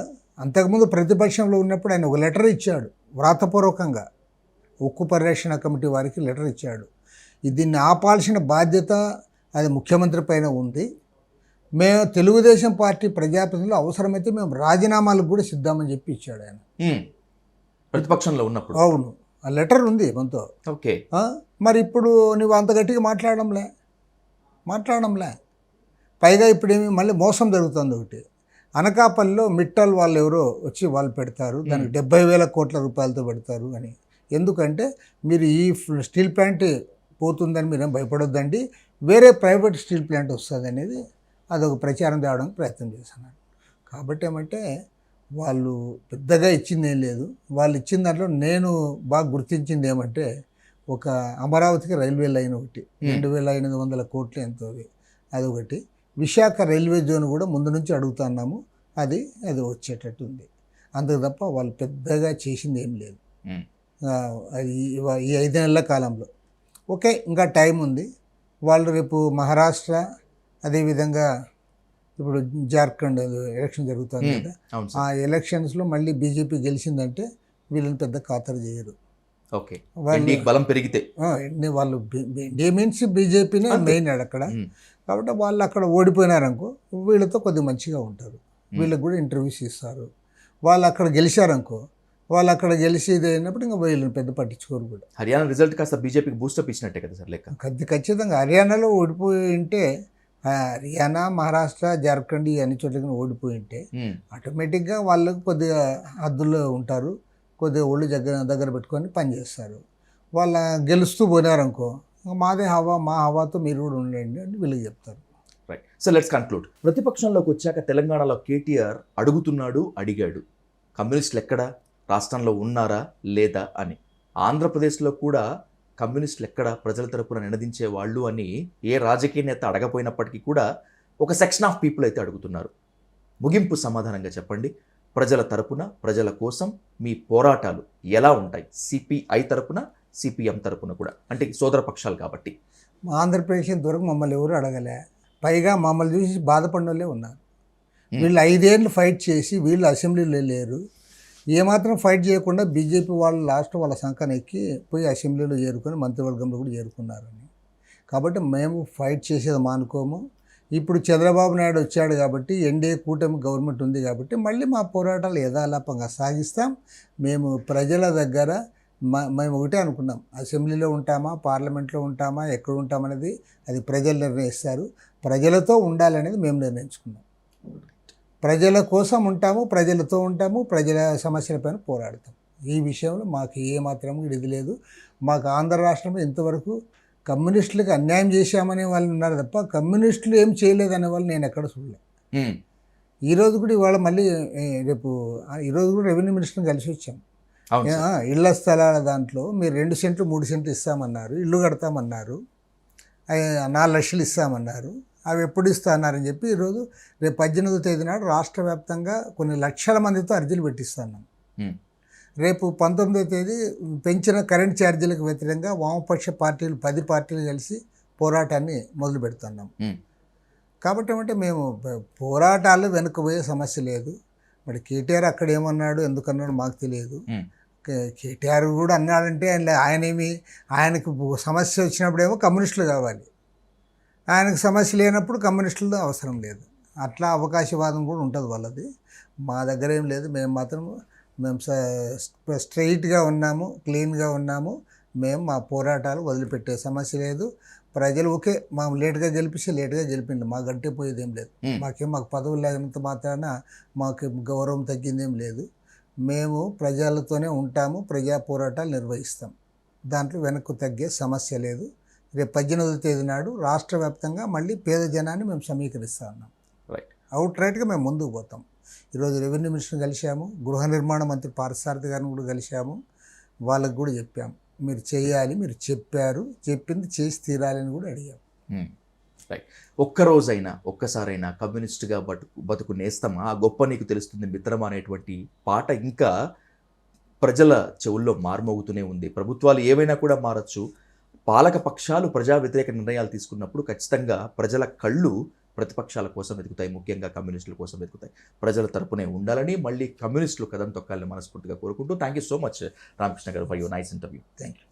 అంతకుముందు ప్రతిపక్షంలో ఉన్నప్పుడు ఆయన ఒక లెటర్ ఇచ్చాడు, వ్రాతపూర్వకంగా ఉక్కు పరిరక్షణ కమిటీ వారికి లెటర్ ఇచ్చాడు. దీన్ని ఆపాల్సిన బాధ్యత అది ముఖ్యమంత్రి పైన ఉంది. మేము తెలుగుదేశం పార్టీ ప్రజాప్రతినిధులు అవసరమైతే మేము రాజీనామాలకు కూడా సిద్ధమని చెప్పి ఇచ్చాడు ఆయన ప్రతిపక్షంలో ఉన్నప్పుడు. అవును, ఆ లెటర్ ఉంది మనతో. ఓకే, మరి ఇప్పుడు నువ్వు అంత గట్టిగా మాట్లాడడంలే. పైగా ఇప్పుడేమి మళ్ళీ మోసం జరుగుతుంది. ఒకటి అనకాపల్లిలో మిట్టల్ వాళ్ళు ఎవరో వచ్చి వాళ్ళు పెడతారు, దానికి 70,000 కోట్ల రూపాయలతో పెడతారు అని. ఎందుకంటే మీరు ఈ స్టీల్ ప్లాంట్ పోతుందని మీరేం భయపడొద్దండి, వేరే ప్రైవేట్ స్టీల్ ప్లాంట్ వస్తుంది అనేది అదొక ప్రచారం తేవడానికి ప్రయత్నం చేస్తున్నారు. కాబట్టి ఏమంటే వాళ్ళు పెద్దగా ఇచ్చింది ఏం లేదు. వాళ్ళు ఇచ్చిన దాంట్లో నేను బాగా గుర్తించింది ఏమంటే, ఒక అమరావతికి రైల్వే లైన్ ఒకటి 2,800 కోట్లు ఎంతో, అదొకటి. విశాఖ రైల్వే జోన్ కూడా ముందు నుంచి అడుగుతున్నాము, అది వచ్చేటట్టు ఉంది. అందుకు తప్ప వాళ్ళు పెద్దగా చేసింది ఏం లేదు అది ఈ 5 నెలల కాలంలో. ఓకే, ఇంకా టైం ఉంది. వాళ్ళు రేపు మహారాష్ట్ర, అదేవిధంగా ఇప్పుడు జార్ఖండ్ ఎలక్షన్ జరుగుతుంది కదా, ఆ ఎలక్షన్స్లో మళ్ళీ బీజేపీ గెలిచిందంటే వీళ్ళని పెద్ద ఖాతరు చేయరు. ఓకే, బలం పెరిగితే వాళ్ళు మీన్స్ బీజేపీనే మెయిన్ అక్కడ. కాబట్టి వాళ్ళు అక్కడ ఓడిపోయినారనుకో వీళ్ళతో కొద్దిగా మంచిగా ఉంటారు, వీళ్ళకి కూడా ఇంటర్వ్యూస్ ఇస్తారు. వాళ్ళు అక్కడ గెలిచారనుకో, వాళ్ళు అక్కడ గెలిచి ఇది అయినప్పుడు ఇంకా వీళ్ళని పెద్ద పట్టించుకోరు కూడా. హర్యానా రిజల్ట్ కాస్త బీజేపీకి బూస్టప్ ఇచ్చినట్టే కదా సార్ లెక్క. ఖచ్చితంగా హర్యానాలో ఓడిపోయి ఉంటే, హర్యానా, మహారాష్ట్ర, జార్ఖండ్ ఈ అన్ని చోట్లకి ఓడిపోయి ఉంటే ఆటోమేటిక్గా వాళ్ళకు కొద్దిగా హద్దుల్లో ఉంటారు, కొద్దిగా ఒళ్ళు దగ్గర పెట్టుకొని పనిచేస్తారు. వాళ్ళ గెలుస్తూ పోయినారనుకో, మాదే హవా, మా హవాతో మీరు కూడా ఉండండి అని వీళ్ళకి చెప్తారు. రైట్. So let's conclude. ప్రతిపక్షంలోకి వచ్చాక తెలంగాణలో కేటీఆర్ అడిగాడు కమ్యూనిస్టులు ఎక్కడ రాష్ట్రంలో ఉన్నారా లేదా అని. ఆంధ్రప్రదేశ్లో కూడా కమ్యూనిస్టులు ఎక్కడ ప్రజల తరపున నినదించే వాళ్ళు అని ఏ రాజకీయ నేత అడగపోయినప్పటికీ కూడా ఒక సెక్షన్ ఆఫ్ పీపుల్ అయితే అడుగుతున్నారు. ముగింపు సమాధానంగా చెప్పండి, ప్రజల తరపున, ప్రజల కోసం మీ పోరాటాలు ఎలా ఉంటాయి? సిపిఐ తరపున, సిపిఎం తరపున కూడా, అంటే సోదర పక్షాలు కాబట్టి. ఆంధ్రప్రదేశ్ ఇంతవరకు మమ్మల్ని ఎవరు అడగలే, పైగా మమ్మల్ని చూసి బాధపడిన వాళ్ళే ఉన్నారు. వీళ్ళు 5 ఏళ్ళు ఫైట్ చేసి వీళ్ళు అసెంబ్లీలో లేరు. ఏమాత్రం ఫైట్ చేయకుండా బీజేపీ వాళ్ళు లాస్ట్ వాళ్ళ సంఖన ఎక్కి పోయి అసెంబ్లీలో చేరుకొని మంత్రివర్గంలో కూడా చేరుకున్నారని. కాబట్టి మేము ఫైట్ చేసేది మానుకోము. ఇప్పుడు చంద్రబాబు నాయుడు వచ్చాడు కాబట్టి, ఎన్డీఏ కూటమి గవర్నమెంట్ ఉంది కాబట్టి మళ్ళీ మా పోరాటాలు యథాలాపంగా సాగిస్తాం. మేము ప్రజల దగ్గర మేము ఒకటే అనుకున్నాం, అసెంబ్లీలో ఉంటామా, పార్లమెంట్లో ఉంటామా, ఎక్కడ ఉంటామనేది అది ప్రజలు నిర్ణయిస్తారు. ప్రజలతో ఉండాలనేది మేము నిర్ణయించుకున్నాం. ప్రజల కోసం ఉంటాము, ప్రజలతో ఉంటాము, ప్రజల సమస్యలపైన పోరాడతాం. ఈ విషయంలో మాకు ఏమాత్రం ఇది లేదు. మాకు ఆంధ్ర రాష్ట్రంలో ఇంతవరకు కమ్యూనిస్టులకు అన్యాయం చేశామనే వాళ్ళు ఉన్నారు తప్ప కమ్యూనిస్టులు ఏం చేయలేదనే వాళ్ళు నేను ఎక్కడ చూడలేదు. ఈరోజు కూడా ఇవాళ మళ్ళీ రేపు ఈరోజు కూడా రెవెన్యూ మినిస్టర్ని కలిసి వచ్చాం. అవును సార్. ఇళ్ల స్థలాల దాంట్లో మీరు 2 సెంట్లు 3 సెంట్లు ఇస్తామన్నారు, ఇల్లు కడతామన్నారు, 4 లక్షలు ఇస్తామన్నారు, అవి ఎప్పుడు ఇస్తా అన్నారని చెప్పి ఈరోజు రేపు 18వ తేదీ నాడు రాష్ట్ర వ్యాప్తంగా కొన్ని లక్షల మందితో అర్జీలు పెట్టిస్తున్నాం. ఉమ్, రేపు 19వ తేదీ పెంచిన కరెంట్ ఛార్జీలకు వ్యతిరేకంగా వామపక్ష పార్టీలు 10 పార్టీలు కలిసి పోరాటాన్ని మొదలు పెడుతున్నాం. ఉమ్, కాబట్టి ఏమంటే మేము పోరాటాలు వెనుకపోయే సమస్య లేదు. మరి కేటీఆర్ అక్కడ ఏమన్నాడు ఎందుకన్నాడు మాకు తెలియదు. ఉమ్, కేటీఆర్ కూడా అన్నాడంటే ఆయనకు సమస్య వచ్చినప్పుడేమో కమ్యూనిస్టులు కావాలి, ఆయనకు సమస్య లేనప్పుడు కమ్యూనిస్టులు అవసరం లేదు. అట్లా అవకాశవాదం కూడా ఉంటుంది వాళ్ళది. మా దగ్గర ఏం లేదు. మేము స్ట్రైట్గా ఉన్నాము, క్లీన్గా ఉన్నాము. మేము మా పోరాటాలు వదిలిపెట్టే సమస్య లేదు. ప్రజలు ఓకే మా లేట్గా గెలిపిస్తే లేట్గా గెలిపిండి, మాకు గంటే పోయేది ఏం లేదు. మాకు పదవులు లేనంత మాత్రాన మాకు గౌరవం తగ్గిందేం లేదు. మేము ప్రజలతోనే ఉంటాము, ప్రజా పోరాటాలు నిర్వహిస్తాం. దాంట్లో వెనక్కు తగ్గే సమస్య లేదు. రేపు 18వ తేదీ నాడు రాష్ట్ర వ్యాప్తంగా మళ్ళీ పేద జనాన్ని మేము సమీకరిస్తా ఉన్నాం. రైట్. అవుట్ రైట్గా మేము ముందుకు పోతాం. ఈరోజు రెవెన్యూ మినిస్టర్ని కలిశాము, గృహ నిర్మాణ మంత్రి పార్థసారథి గారిని కూడా కలిశాము. వాళ్ళకు కూడా చెప్పాము మీరు చేయాలి, మీరు చెప్పారు, చెప్పింది చేసి తీరాలని కూడా అడిగాము. రైట్. ఒక్కరోజైనా ఒక్కసారైనా కమ్యూనిస్ట్గా బతుకు నేస్తమా, ఆ గొప్ప నీకు తెలుస్తుంది మిత్రమా అనేటువంటి పాట ఇంకా ప్రజల చెవుల్లో మారుమోగుతూనే ఉంది. ప్రభుత్వాలు ఏవైనా కూడా మారచ్చు. పాలక పక్షాలు ప్రజా వ్యతిరేక నిర్ణయాలు తీసుకున్నప్పుడు ఖచ్చితంగా ప్రజల కళ్ళు ప్రతిపక్షాల కోసం వెతుకుతాయి, ముఖ్యంగా కమ్యూనిస్టుల కోసం వెతుకుతాయి. ప్రజల తరపునే ఉండాలని మళ్ళీ కమ్యూనిస్టులు కథం తొక్కాలని మనస్ఫూర్తిగా కోరుకుంటూ thank you so much Ramakrishna garu for your nice interview. Thank you.